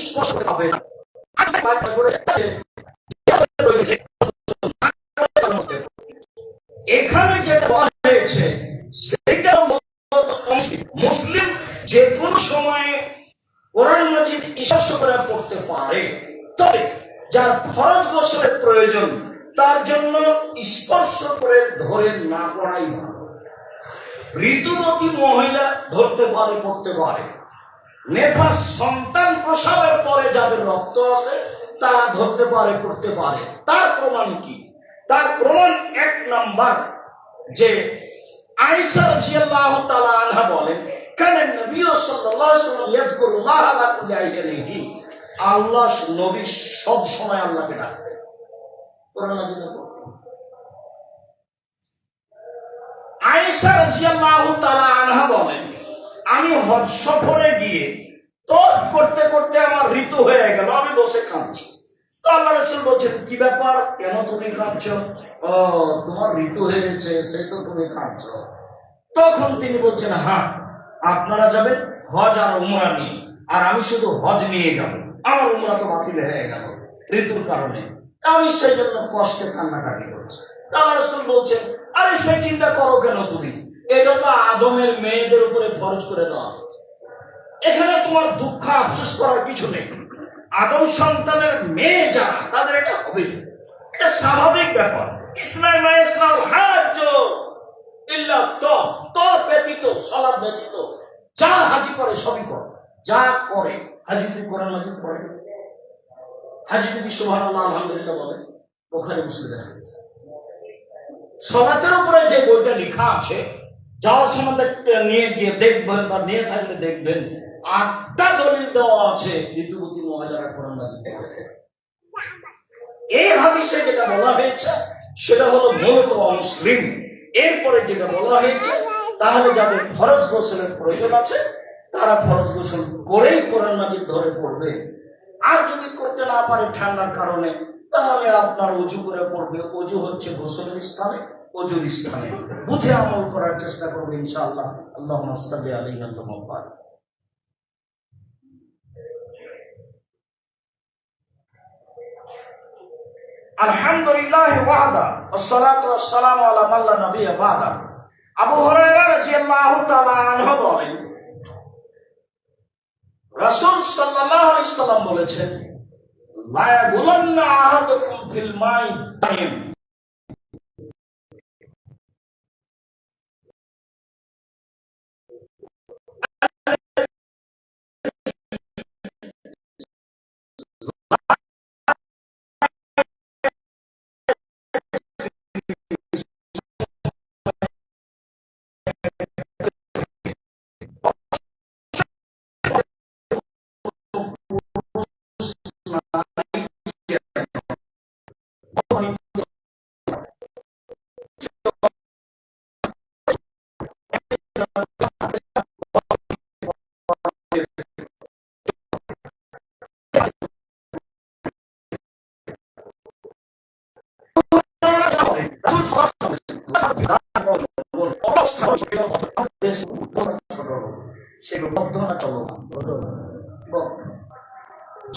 স্পর্শ হবে না। এখানে যেটা বলা হয়েছে সেটা মুসলিম যে কোন সময়ে কোরআন মাজিদ স্পর্শ করে পড়তে পারে, তবে যার ফরজ গোসলের প্রয়োজন তার জন্য স্পর্শ করে ধরে না পড়াই ভালো। ঋতুবতী মহিলা ধরতে পারে, পড়তে পারে। নেফাস সন্তান প্রসবের পরে যাদের রক্ত আছে তারা ধরতে পারে, পড়তে পারে। তার প্রমাণ কি? তার প্রমাণ এক নাম্বার, যে আয়েশা রাদিয়াল্লাহু তাআলা আনহা বলেন, কানা নবী সাল্লাল্লাহু আলাইহি ওয়াসাল্লাম ইয়াযকুরুল্লাহ আলা কুল্লি আহ্বানিহি, আল্লাহ নবী সব সময় আল্লাহকে ডাকতেন, কোরআন নাযিল করতেন। আয়েশা রাদিয়াল্লাহু তাআলা আনহা বলেন, আমি হজ সফরে গিয়ে তওয়াফ করতে করতে আমার ঋতু হয়ে গেল, আমি বসে কাঁদছি। তো আল্লাহ রাসূল বলছেন, কি ব্যাপার, কেন তুমি কাঁদছো? ও, তোমার ঋতু হয়ে গেছে, সেই তো তুমি কাঁদছো। তখন তিনি বলছেন, হ্যাঁ, আপনারা যাবেন হজ আর উমরা নিয়ে, আর আমি শুধু হজ নিয়ে যাব, আমার উমরা তো বাতিল হয়ে গেল ঋতুর কারণে, আমি সেই জন্য কষ্টে কান্নাকাটি করছি। আল্লাহ রাসূল বলছেন, আরে সেই চিন্তা করো কেন তুমি, এটা তো আদমের মেয়েদের উপরে ফরজ করে দেওয়া হয়েছে, এখানে তোমার দুঃখ আফসোস করার কিছু নেই। আদম সন্তানের মেয়ে যারা, তাদের এটা হবে, এটা স্বাভাবিক ব্যাপার। ইসলাম ইসলাম হাজ ইল্লা তো ব্যতীত, সালাত ব্যতীত যা হাজি করে সবই করে, যা করে। হাজি যদি কোরআন মাজিদ পড়ে, হাজি যদি সুবহানাল্লাহ আলহামদুলিল্লাহ বলে, বুখারী মুসলিমের হাদিস। সালাতের উপরে যে বইটা লেখা আছে, যাওয়ার সময় নিয়ে গিয়ে দেখবেন, বা নিয়ে থাকলে দেখবেন, 8টা দলিল দেওয়া আছে ঋতুবতী মহিলারা কোরআন মাজিদ পড়ে। এই হাদিসে যেটা বলা হয়েছে সেটা হলো মূলত অমুসলিম। এরপরে যেটা বলা হয়েছে, তাহলে যাদের ফরজ গোসলের প্রয়োজন আছে তারা ফরজ গোসল করেই কোরআন মাজিদ ধরে পড়বে। আর যদি করতে না পারে ঠান্ডার কারণে, তাহলে আপনার ওযু করে পড়বে। ওযু হচ্ছে গোসলের স্থানে, ওযুর স্থানে বুঝে আমল করার চেষ্টা করবে ইনশাআল্লাহ। আল্লাহুম্মা সাল্লি আলাইহি ওয়া বারিক। আলহামদুলিল্লাহ ওয়াহদা, ওয়াসসালাতু ওয়াসসালামু আলা মান লা নাবিয়্যা বা'দা। আবু হুরায়রা রাদিয়াল্লাহু তাআলা আনহু বলেন, রাসূল সাল্লাল্লাহু আলাইহি সাল্লাম বলেছেন, লা ইয়াবুলান্না আহাদুকুম ফিল মাই তাইম,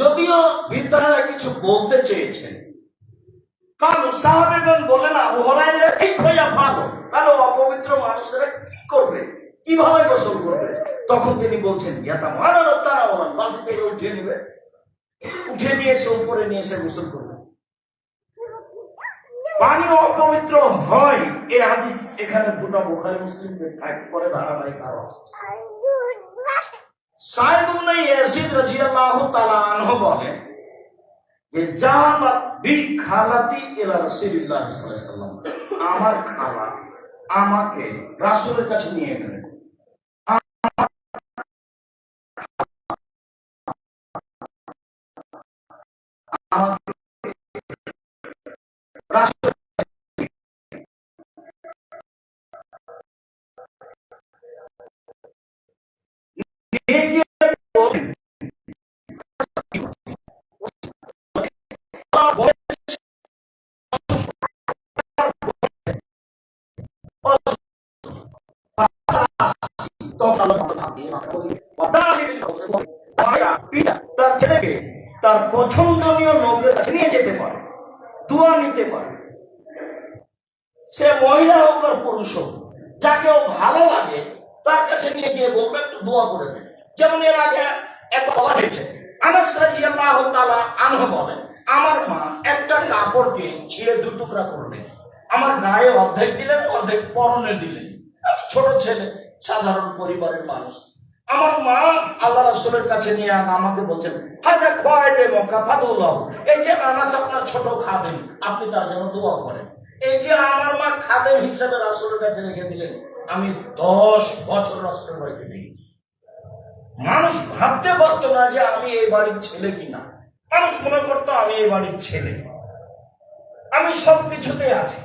যদিও বিদ্যালয়ে কিছু বলতে চেয়েছেন, কারণ সাহাবীগণ বলেন আবু হুরায়রা ঠিক হইয়া ভালো, তাহলে অপবিত্র মানুষেরা কি করবে, কিভাবে গোসল করবে? তখন তিনি বলছেন বালতি থেকে উঠিয়ে নেবে, উঠে নিয়ে এসে উপরে নিয়ে এসে গোসল করবে। পানি অপবিত্র হয় এই হাদিস এখানে দুটো বুখারী মুসলিমদের থাকে পরে ধারাবাহিক আরো সাইদ ইবনে ইয়াজিদ রাদিয়াল্লাহু তাআলা আনহু বলেন যে জাহাবাত বি খালাতি ইলা রাসূলিল্লাহ সাল্লাল্লাহু আলাইহি ওয়াসাল্লাম, আমার খালা আমাকে রাসূলের কাছে নিয়ে গেলেন। রাসূল নিয়ে গিয়ে বলেন তার ছেলেকে তার পছন্দনীয় লোকের কাছে নিয়ে যেতে পারে, দোয়া নিতে পারে। সে মহিলা হোক আর পুরুষ হোক, যাকে ভালো লাগে তার কাছে নিয়ে গিয়ে বলবে একটু দোয়া করে দেন। যেমন এর আগে একবার বলা হয়েছে, আনাস রাদিয়াল্লাহু তাআলা আনহু বলেন, আমার মা একটা কাপড়কে ছিঁড়ে দু টুকরা করলেন, আমার গায়ে অর্ধেক দিলেন, অর্ধেক পরনে দিলেন। আমি ছোট ছেলে, সাধারণ পরিবারের মানুষ। আমার মা আল্লাহ রাসূলের কাছে নিয়ে আমাকে বলছেন, হাজা খোয়াইডে মক্কা ফাদুল্লাহ, এই যে আনাস আপনার ছোট খাদেম, আপনি তার জন্য দোয়া করেন। এই যে আমার মা খাদেম হিসেবে রাসূলের কাছে রেখে দিলেন, আমি 10 বছর রাসূলের বাড়িতে গেছি। মানুষ ভাবতে পারতো না যে আমি এই বাড়ির ছেলে কিনা, মানুষ মনে করতো আমি এই বাড়ির ছেলে। আমি সবকিছুতে আছি,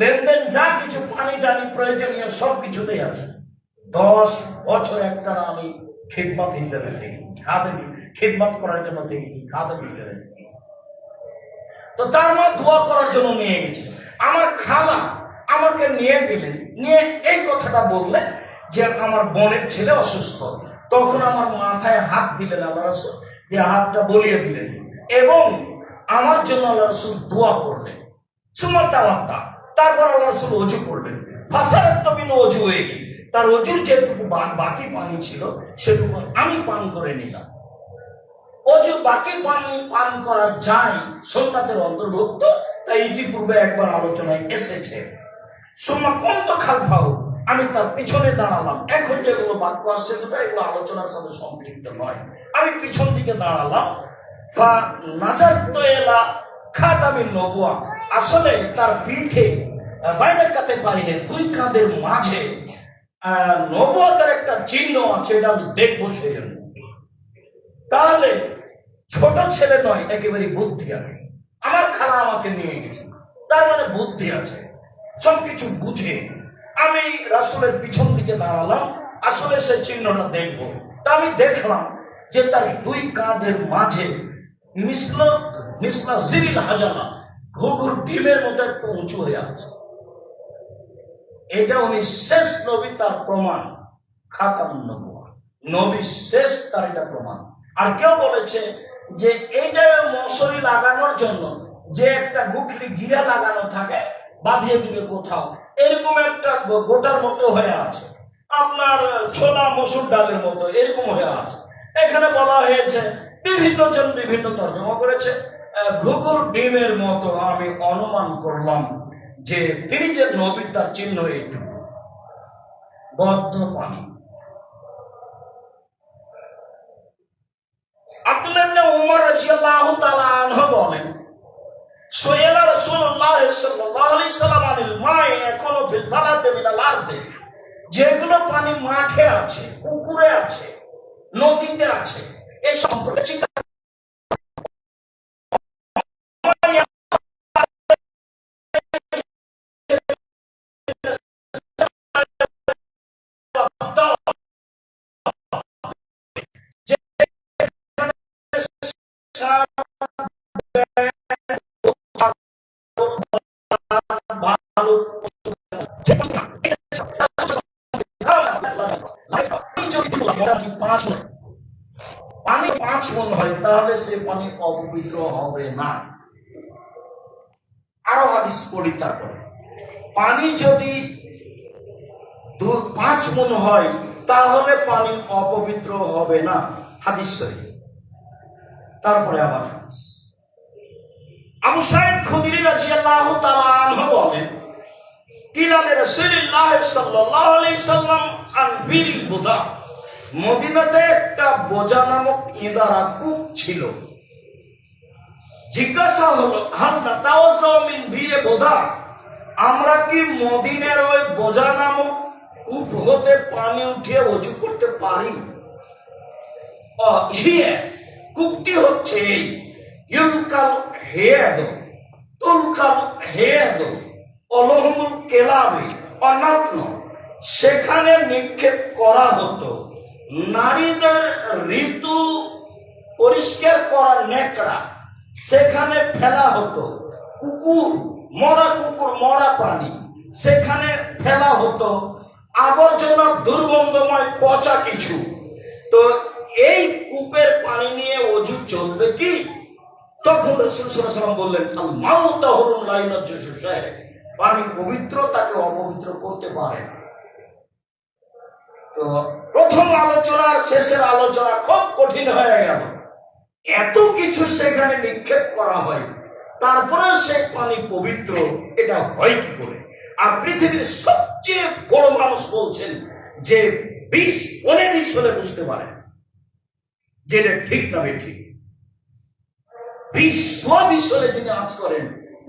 লেনদেন যা কিছু পানি টানি প্রয়োজনীয় সবকিছুতেই আছে। 10 বছর একটা আমি খিদমত হিসেবে থেকেছি, খাদেম খিদমত করার জন্য থেকেছি, খাদেম হিসেবে। তো তার মা দোয়া করার জন্য নিয়ে গেছে। আমার খালা আমাকে নিয়ে গেলেন, নিয়ে এই কথাটা বললেন যে আমার বোনের ছেলে অসুস্থ। তখন আমার মাথায় হাত দিলেন আল্লাহ রাসূল, দিয়ে হাতটা বলিয়ে দিলেন এবং আমার জন্য আল্লাহ রাসূল দোয়া করলেন। সুম্মা তাওয়াদ্দা, তারপর আল্লাহ রাসূল ওযু করলেন। ফাসারাত মিন ওযুহি, তার ওযুর যেটুকু বাকি পানি ছিল সেটুকু আমি পান করে নিলাম। ওযুর বাকি পানি পান করা যায়, সুন্নাতের অন্তর্ভুক্ত, তাই ইতিপূর্বে একবার আলোচনায় এসেছে। সুম্মা কুনতু খালফাহু, আমি তার পিছনে দাঁড়ালাম। এখন যেগুলো বাক্য আসছে দুটো এগুলো আলোচনার সাথে সম্পৃক্ত নয়। আমি পিছন দিকে দাঁড়ালাম। ফা নাজারতু ইলা খাতামিন নবুয়া, আসলে তার পিঠে বাইরে কাতে পায়ে দুই কাঁধের মাঝে নবুয়তের একটা চিহ্ন আছে, এটা আমি দেখবো সেজন্য। তাহলে ছোট ছেলে নয়, একেবারে বুদ্ধি আছে। আমার খালা আমাকে নিয়ে গেছে, তার মানে বুদ্ধি আছে, সবকিছু বুঝে। আমি রাসূলের পিছন দিকে দাঁড়ালাম, আসলে সে চিহ্নটা দেখবো। তা আমি দেখলাম যে তার দুই কাঁধের মাঝে মিসলা জিরিল হাজানা, ঘুঘুর ডিমের মতো একটু উঁচু হয়ে আছে। এটা উনি শেষ নবী, তার প্রমাণ। খাতামুন নবুয়া, নবী শেষ, তার এটা প্রমাণ। আর কেউ বলেছে যে এইটা মশারি লাগানোর জন্য যে একটা গুঠলি গিরা লাগানো থাকে, বাঁধিয়ে দিবে কোথাও, এরকম একটা গোটার মতো হয়ে আছে, আপনার ছোলা মসুর ডালের মতো এরকম হয়ে আছে। এখানে বলা হয়েছে, বিভিন্ন জন বিভিন্ন তর্জমা করেছে, ঘুঘুর ডিমের মতো। আমি অনুমান করলাম যে তিনি যে নবী, তার চিহ্ন এইটুকু, বদ্ধ পানি। আব্দুল্লাহ ইবনে উমর রাদিয়াল্লাহু তাআলা আনহু বলেন, সুয়েলা রাসূলুল্লাহ সাল্লাল্লাহু আলাইহি সাল্লাম আনিল মাই এখনো ফিল ফালাতে মিনাল আরদে, যেগুলো পানি মাঠে আছে, পুকুরে আছে, নদীতে আছে, এই সম্পর্কে চিন্তা পানি 5 মণ হয়, তাহলে সে পানি অপবিত্র হবে না। হাদিস পড়ি তারপরে। পানি যদি 5 মণ হয় তাহলে পানি অপবিত্র হবে না, হাদিস শরীফ। তারপরে আবার হাদিস, আবু সাঈদ খুদরি রাদিয়াল্লাহু তাআলা আনহু বলেন, কিলা রাসূলুল্লাহ সাল্লাল্লাহু আলাইহি সাল্লাম আন বিল বুদা, মদিনাতে একটা বোজা নামক ইদারা কূপ ছিল। জিজ্ঞাসা হলো, হাল নাতাওয়াজ্জা মিন বিল বুদা, আমরা কি মদিনার ওই বোজা নামক কূপ হতে পানি উঠিয়ে ওযু করতে পারি? কূপটি হচ্ছে ইউলকাল হেয়াদ, তুলকাল হেয়াদ, অলহমুল কেলাবে অনাত্ন, সেখানে নিক্ষেপ করা হতো নারীদের ঋতু পরিষ্কার করা নেকড়া, সেখানে ফেলা হতো কুকুর, মরা প্রাণী, সেখানে ফেলা হতো আবর্জনা, দুর্গন্ধময় পচা কিছু। তো এই কূপের পানি নিয়ে ওযু চলবে কি? তখন রাসূল সাল্লাল্লাহু আলাইহি ওয়াসাল্লাম বললেন, আল মাউ তাহুরুন লা ইউনাজ্জিসু শাই, পানি পবিত্র, তাকে অপবিত্র করতে পারে না। তো প্রথম আলোচনার শেষের আলোচনা খুব কঠিন হয়ে গেল। এত কিছু সেখানে নিক্ষেপ করা হয়, তারপরে সে পানি পবিত্র, এটা হয় কি করে? আর পৃথিবীর সবচেয়ে বড় মানুষ বলছেন যে 20-19 হলে বুঝতে পারে যে এটা ঠিক না বেঠিক। 20 হলে যিনি আজ করেন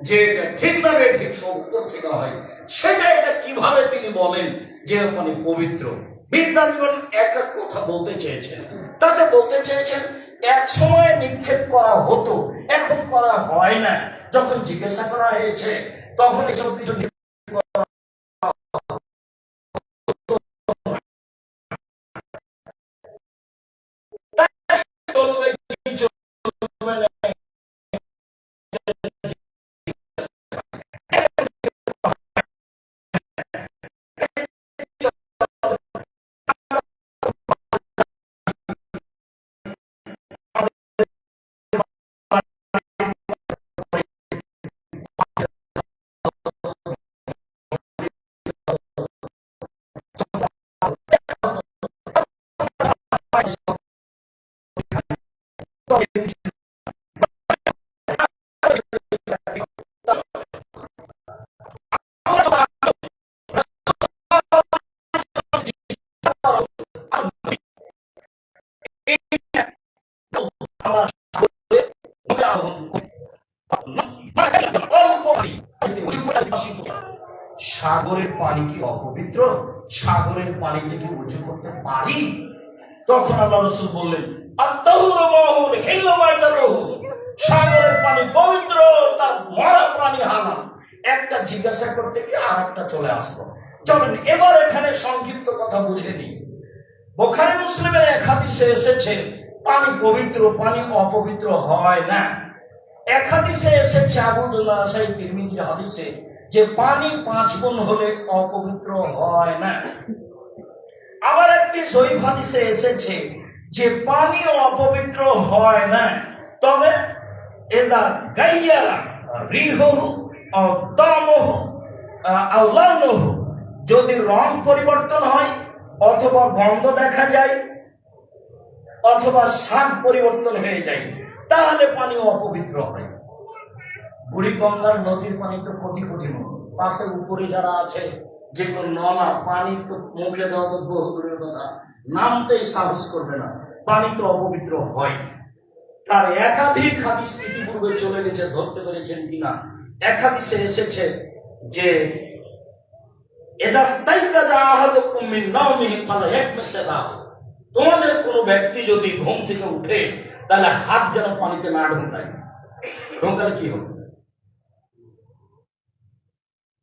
যে এটা ঠিক না বেঠিক, সব উপর থেকে হয়, সেটা এটা কিভাবে তিনি বলেন যে পানি পবিত্র? বিজ্ঞানীগণ এক এক কথা বলতে চেয়েছেন। তাতে বলতে চেয়েছেন এক সময় নিক্ষেপ করা হতো, এখন করা হয় না। যখন জিজ্ঞাসা করা হয়েছে তখন এসব কিছু সাগরের পানি কি অপবিত্র? সাগরের পানিতে কি ওযু করতে পারি? তখন আল্লাহ রাসূল বললেন, আত-তাহুরু মাউন হিল্লু মাইতাতুহু, সাগরের পানি পবিত্র, তার মরা প্রাণী হালাল। একটা জিজ্ঞাসা করতে গিয়ে আরেকটা চলে আসলো। চলেন এবার এখানে সংক্ষিপ্ত কথা বুঝে নিই। বুখারী মুসলিমের এক হাদিসে এসেছে পানি পবিত্র, পানি অপবিত্র হয় না। এক হাদিসে এসেছে আবু দাউদ, নাসাই, তিরমিজির হাদিসে যে পানি 5 গুণ হলে অপবিত্র হয় না। আবার একটি সহিহ হাদিসে এসেছে যে পানি অপবিত্র হয় না, তবে এদা গায়্যারা রিহুহু আও তামুহু আও লাউনুহু, যদি রং পরিবর্তন হয় অথবা গন্ধ দেখা যায় অথবা স্বাদ পরিবর্তন হয়ে যায়, তাহলে পানি অপবিত্র হয়। বুড়িগঙ্গার নদীর পানি তো কোটি কোটি নদী, পাশে উপরে যারা আছে যেগুলো নলা, পানি তো মুখে দেওয়া তো বহু দূরের কথা, নামতেই সাহস করবে না, পানি তো অপবিত্র হয়। তার একাধিক হাদিস ইতিপূর্বে চলে গেছে, ধরতে পেরেছেন কিনা? এক হাদিসে এসেছে যে তোমাদের কোন ব্যক্তি যদি ঘুম থেকে উঠে তাহলে হাত যেন পানিতে না ঢোকায়। ঢোকালে কি হবে?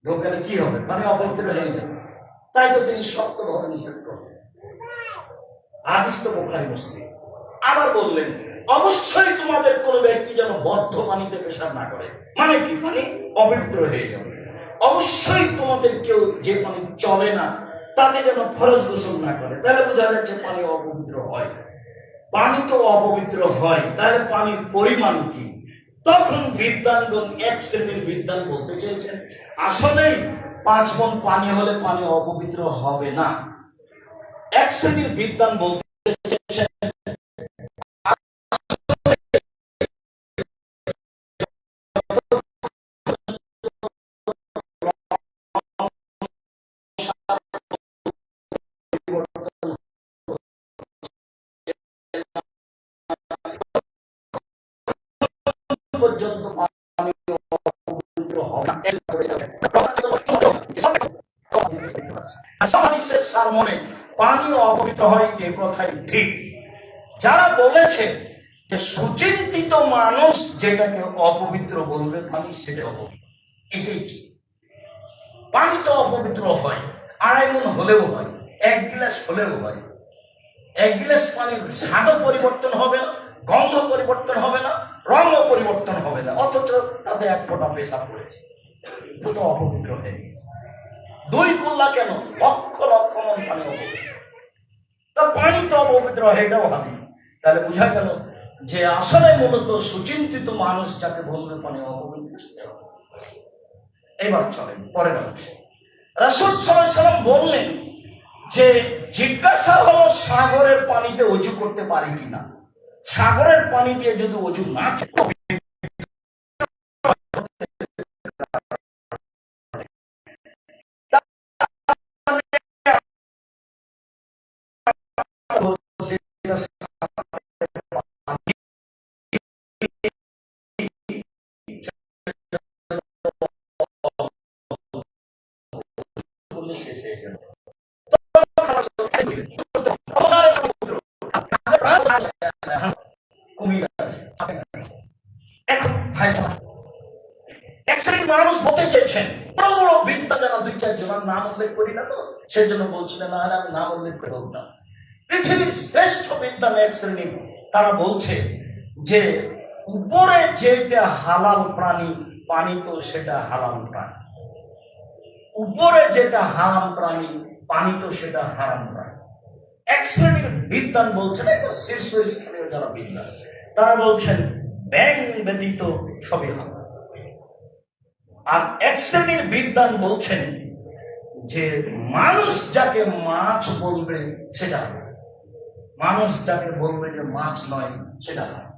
ঢোকালে কি হবে? পানি অপবিত্র হয়ে যাবে। তাই তো তিনি শক্তভাবে নিষেধ করলেন। হাদিস তো বুখারী মুসলিম। আবার বললেন, অবশ্যই তোমাদের কোন ব্যক্তি যেন বদ্ধ পানিতে পেশাব না করে। মানে কি? পানি অপবিত্র হয়ে যাবে। অবশ্যই তোমাদের কেউ যে পানি চলে না তাতে যেন ফরজ গোসল না করে। তাহলে বোঝা যাচ্ছে পানি অপবিত্র হয়। পানি তো অপবিত্র হয়, তাহলে পানির পরিমাণ কি? তখন বিদ্বানগণ এক শ্রেণীর বিদ্বান বলতে চেয়েছেন আসলেই 5 মণ পানি হলে পানি অপবিত্র হবে না। এক শ্রেণীর বিদ্বান বলতে চেয়েছেন পর্যন্ত পানি অপবিত্র হবে না। হাদিসের সারমনে পানি অপবিত্র হয় এ কথাই ঠিক। যারা বলেছে যে সুচিন্তিত মানুষ যেটাকে অপবিত্র বলবে পানি সেটা অপবিত্র, এটাই ঠিক। পানি তো অপবিত্র হয়, 2.5 মণ হলেও হয়, 1 গ্লাস হলেও হয়। 1 গ্লাস পানির স্বাদও পরিবর্তন হবে না, গন্ধ পরিবর্তন হবে না, রঙও পরিবর্তন হবে না, অথচ তাতে 1 ফোঁটা পেশাব পড়েছে, তো তো অপবিত্র হয়ে গেছে। 2 কুল্লা কেন, লক্ষ লক্ষ মণ পানি অপবিত্র, তা পানি তো অপবিত্র হয়, এটাও হাদিস। তাহলে বোঝা গেল যে আসলে মূলত সুচিন্তিত মানুষ যাকে বলবে পানি অপবিত্র। এবার চলেন পরের অংশে। রাসূল সাল্লাল্লাহু আলাইহি ওয়াসাল্লাম বললেন যে জিজ্ঞাসা হলো সাগরের পানিতে ওযু করতে পারি কিনা। সাগরের পানি দিয়ে যদি ওযু না শেষে মানুষ বলতে চেয়েছেন বড় বড় বিদ্যা যারা 2-4 জনের নাম উল্লেখ করি না, তো সেই জন্য বলছিলেন না, আমি নাম উল্লেখ করব না। পৃথিবীর শ্রেষ্ঠ বিদ্যান এক শ্রেণীর, তারা বলছে যে উপরে যেটা হালাল প্রাণী পানি তো সেটা হালাল প্রাণী, উপরে যেটা হারাম প্রাণী পানি তো সেটা হারাম প্রাণী। এক শ্রেণীর বিদ্বান বলছেন, একদম শীর্ষস্থানীয় যারা বিদ্বান তারা বলছেন ব্যাং ব্যতীত সবই হারাম। আর এক শ্রেণীর বিদ্বান বলছেন যে মানুষ যাকে মাছ বলবে সেটা হারাম, মানুষ যাকে বলবে যে মাছ নয় সেটা হারাম।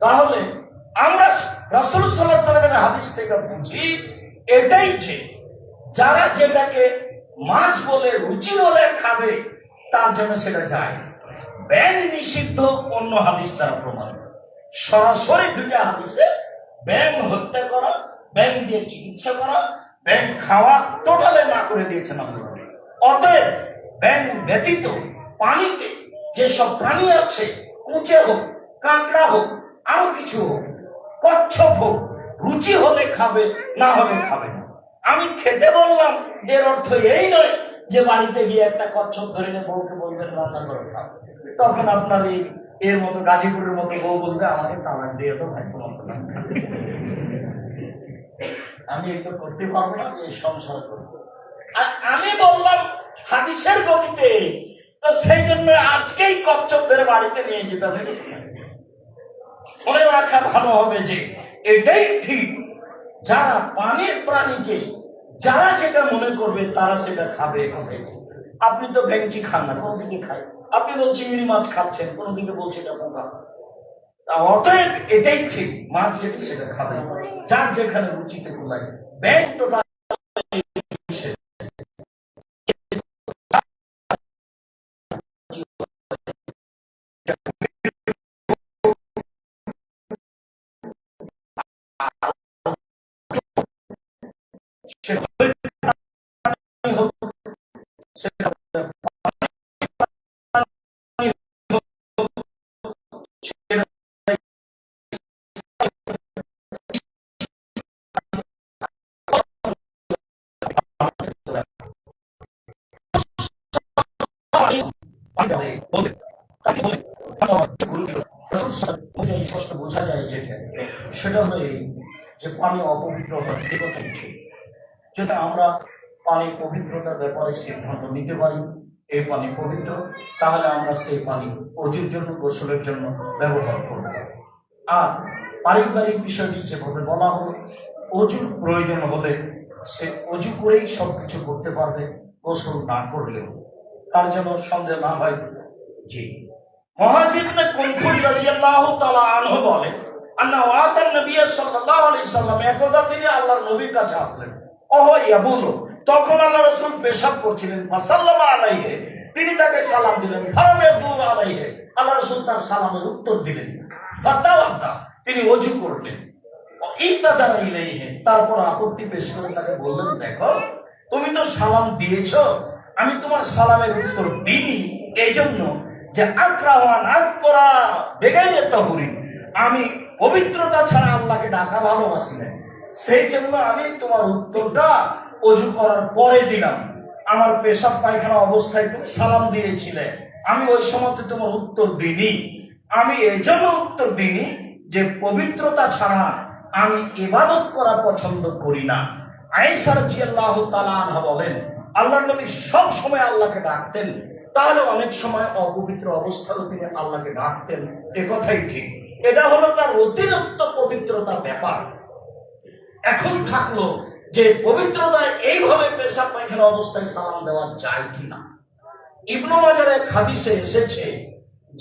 তাহলে আমরা রাসূল সাল্লাল্লাহু আলাইহি ওয়াসাল্লামের হাদিস থেকে বুঝি এটাই যে যারা যেটাকে মাছ বলে রুচি বলে খাবে তার জন্য সেটা যায়। ব্যাং নিষিদ্ধ অন্য হাদিস দ্বারা প্রমাণ, সরাসরি 2টা হাদিসে ব্যাং হত্যা করা, ব্যাং দিয়ে চিকিৎসা করা, ব্যাং খাওয়া টোটালে না করে দিয়েছেন আল্লাহ। অতএব ব্যাং ব্যতীত পানিতে যেসব প্রাণী আছে, কুঁচে হোক, কাঁকড়া হোক, আরো কিছু হোক, কচ্ছপ হোক, রুচি হলে খাবে, না হলে খাবে না। আমি খেতে বললাম এর অর্থ এই নয় যে বাড়িতে গিয়ে একটা কচ্ছপ ধরে নিয়ে বউকে বলবেন রান্না করে খাও, তখন আপনার এর মতো গাজীপুরের মতো বউ বলবে আমাকে তালাক দিয়ে তো ভাই তোমার সাথে আমি একটু করতে পারবো না, যে সংসার করবো। আর আমি বললাম হাদিসের গতিতে, তো সেই জন্য আজকেই কচ্ছপ ধরে বাড়িতে নিয়ে যেতে হবে। মনে রাখা ভালো হবে যে এটাই ঠিক, যারা পানির প্রাণীকে যারা যেটা মনে করবে তারা সেটা খাবে, কথাই ঠিক। আপনি তো ভেঙচি খান না, কোন দিকে খায়, আপনি তো চিংড়ি মাছ খাচ্ছেন, কোন দিকে বলছে এটা পোকা। অতএব এটাই ঠিক, মাছ যেটা সেটা খাবে, যার যেখানে রুচিতে কুলায়। ব্যাং টোটাল স্পষ্ট বোঝা যায় যেটা, সেটা হলো এই যে পানি অপবিত্র হয়, এ কথাই ঠিক। যেটা আমরা পানি পবিত্রতার ব্যাপারে সিদ্ধান্ত নিতে পারি, এই পানি পবিত্র, তাহলে আমরা সেই পানি অজুর জন্য, গোসলের জন্য ব্যবহার করব। আর পারিবারিক বিষয়টি যেভাবে বলা হলো, অজুর প্রয়োজন হলে সে অজু করেই সবকিছু করতে পারবে, গোসল না করলেও, তার যেন সন্দেহ না হয়। জি, মুহাজির ইবনে কুনফুর রাদিয়াল্লাহু তাআলা আনহু বলেন, আন্না ওয়াতান নবী সাল্লাল্লাহু আলাইহি সাল্লাম, একদা তিনি আল্লাহর নবীর কাছে আসলেন। ওহো ইয়াবুলু, তখন আল্লাহ রাসূল পেশাব করছিলেন। ফাসাল্লামা আলাইহি, তিনি তাকে সালাম দিলেন। ফারামাদু আলাইহি, আল্লাহ রাসূল তার সালামের উত্তর দিলেন। ফাতাওয়াদ্দা, তিনি ওযু করলেন। ইতাদারা ইলাইহি, তারপর আপত্তি পেশ করে তাকে বললেন, দেখো তুমি তো সালাম দিয়েছো, আমি তোমার সালামের উত্তর দিইনি এই জন্য যে আকরাওয়ান আকরা বেগাইরে তাহুরি, আমি পবিত্রতা ছাড়া আল্লাহকে ডাকা ভালোবাসি না, সেই জন্য আমি তোমার উত্তরটা ওযু করার পরে দিলাম। আমার পেশাব পায়খানা অবস্থায় তুমি সালাম দিয়েছিলে, আমি ওই সময় তোমার উত্তর দিইনি। আমি এই জন্য উত্তর দিইনি যে পবিত্রতা ছাড়া আমি ইবাদত করা পছন্দ করি না। আয়েশা রাদিয়াল্লাহু তাআলা আনহা বলেন, আল্লাহর নবী সব সময় আল্লাহকে ডাকতেন, তাহলে অনেক সময় অপবিত্র অবস্থায়ও তিনি আল্লাহকে ডাকতেন, এ কথাই ঠিক। এটা হলো তার অতিরিক্ত পবিত্রতার ব্যাপার। এখন থাকলো যে পবিত্রতায় এইভাবে পেশাব পায়খানা অবস্থায় সালাম দেওয়া যায় কিনা। ইবনে মাজার এক হাদিসে এসেছে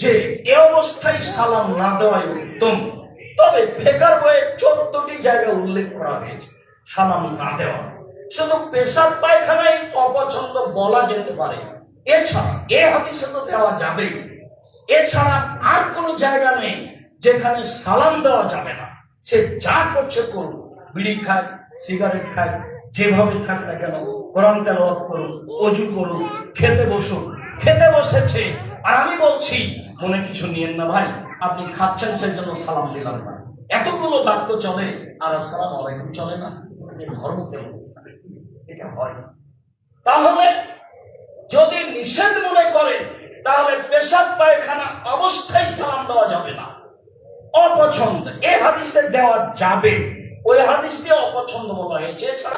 যে এ অবস্থায় সালাম না দেওয়াই উত্তম, তবে ফিকর বইয়ে 14টি জায়গায় উল্লেখ করা হয়েছে সালাম না দেওয়া। শুধু পেশাব পায়খানায় অপছন্দ বলা যেতে পারে, এছাড়া এ হাদিসে তো দেওয়া যাবে। এছাড়া আর কোনো জায়গা নেই যেখানে সালাম দেওয়া যাবে না। সে যা করছে করুক, বিড়ি খায়, সিগারেট খায়, যেভাবে থাক না কেন, কোরআন তেলাওয়াত করুক, ওযু করুক, খেতে বসুক, খেতে বসেছে আর আমি বলছি মনে কিছু নিয়েন না ভাই, আপনি খাচ্ছেন সেই জন্য সালাম দিলাম না, এতগুলো বাক্য চলে আর আসসালামু আলাইকুম চলে না, এই ধর্ম কেমন? এটা হয় না। তাহলে যদি নিষেধ মনে করে, তাহলে পেশাব পায়খানা অবস্থায় সালাম দেওয়া যাবে না, অপছন্দ। এ হাদিসে দেওয়া যাবে, ওই হাদিসটি অপছন্দ বলা হয়েছে। এছাড়া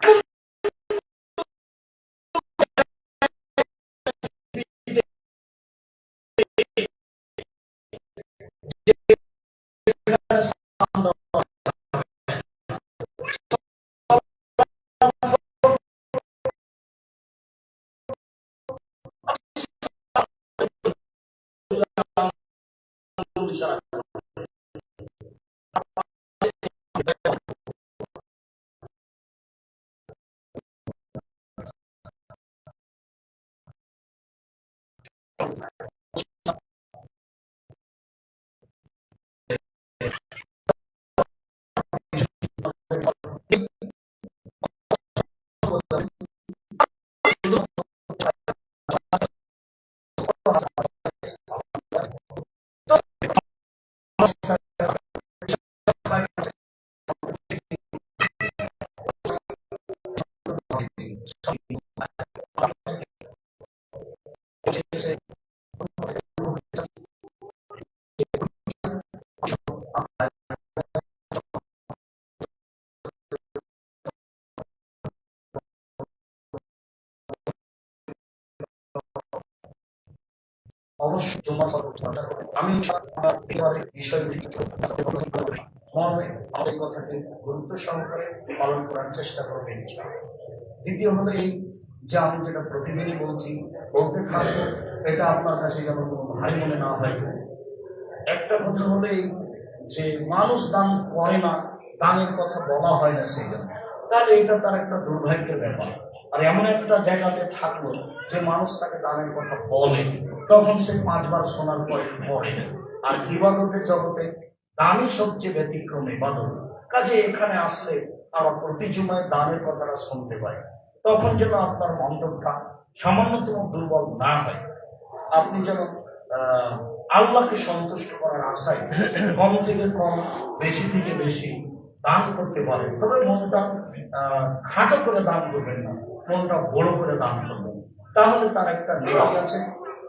অবশ্যই আমি মর্মে আমাদের কথাকে গুরুত্ব সহকারে পালন করার চেষ্টা করবেন। দ্বিতীয় হলো এই যে আমি যেটা প্রতিদিনই বলতে থাকবো, এটা আপনার কাছে যেন কোনো ভারী মনে না হয়। একটা কথা হলো এই যে মানুষ দান করে না, দানের কথা বলা হয় না সেই জন্য, তাহলে এটা তার একটা দুর্ভাগ্যের ব্যাপার। আর এমন একটা জায়গাতে থাকলো যে মানুষ তাকে দানের কথা বলে, তখন সে 5 বার শোনার পরে পড়ে। আর ইবাদতের জগতে দানই সবচেয়ে ব্যতিক্রম ইবাদত। কাজে এখানে আসলে আমার প্রতি জুমায় দানের কথাটা শুনতে পাই, তখন যেন আপনার মন্তব্যটা সামান্যতম দুর্বল না হয়। আপনি যেন আল্লাহকে সন্তুষ্ট করার আশায় কম থেকে কম, বেশি থেকে বেশি দান করতে পারেন। তবে মনটা খাটো করে দান করবেন না, মনটা বড় করে দান করবেন। তাহলে তার একটা নেকি আছে,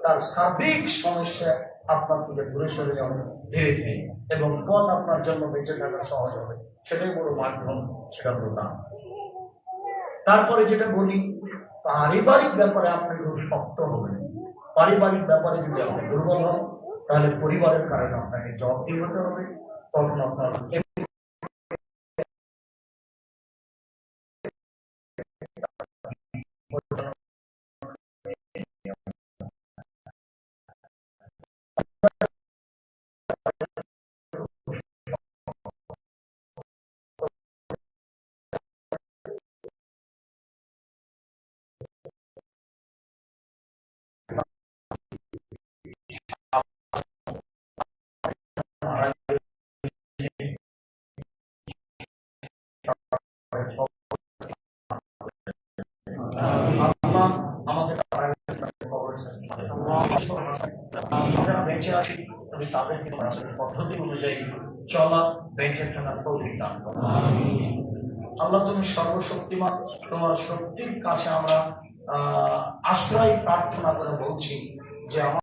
তার সার্বিক সমস্যা আপনার থেকে দূরে সরে যাবে ধীরে ধীরে, এবং পথ আপনার জন্য বেঁচে থাকা সহজ হবে। সেটাই বড় মাধ্যম, সেটা হলো দান। তারপরে যেটা বলি, পারিবারিক ব্যাপারে আপনি খুব শক্ত হবেন। পারিবারিক ব্যাপারে যদি আপনি দুর্বল হন, তাহলে পরিবারের কারণে আপনাকে জবাবদিহি হতে হবে। তখন আপনার আল্লাহ আমাদের যারা বেঁচে আছি তুমি তাদেরকে রাসূলের পদ্ধতি অনুযায়ী চলা, বেঁচে থাকার তৌফিক দান করো। আল্লাহ তুমি সর্বশক্তিমান, তোমার শক্তির কাছে আমরা আশ্রয় প্রার্থনা করে বলছি যে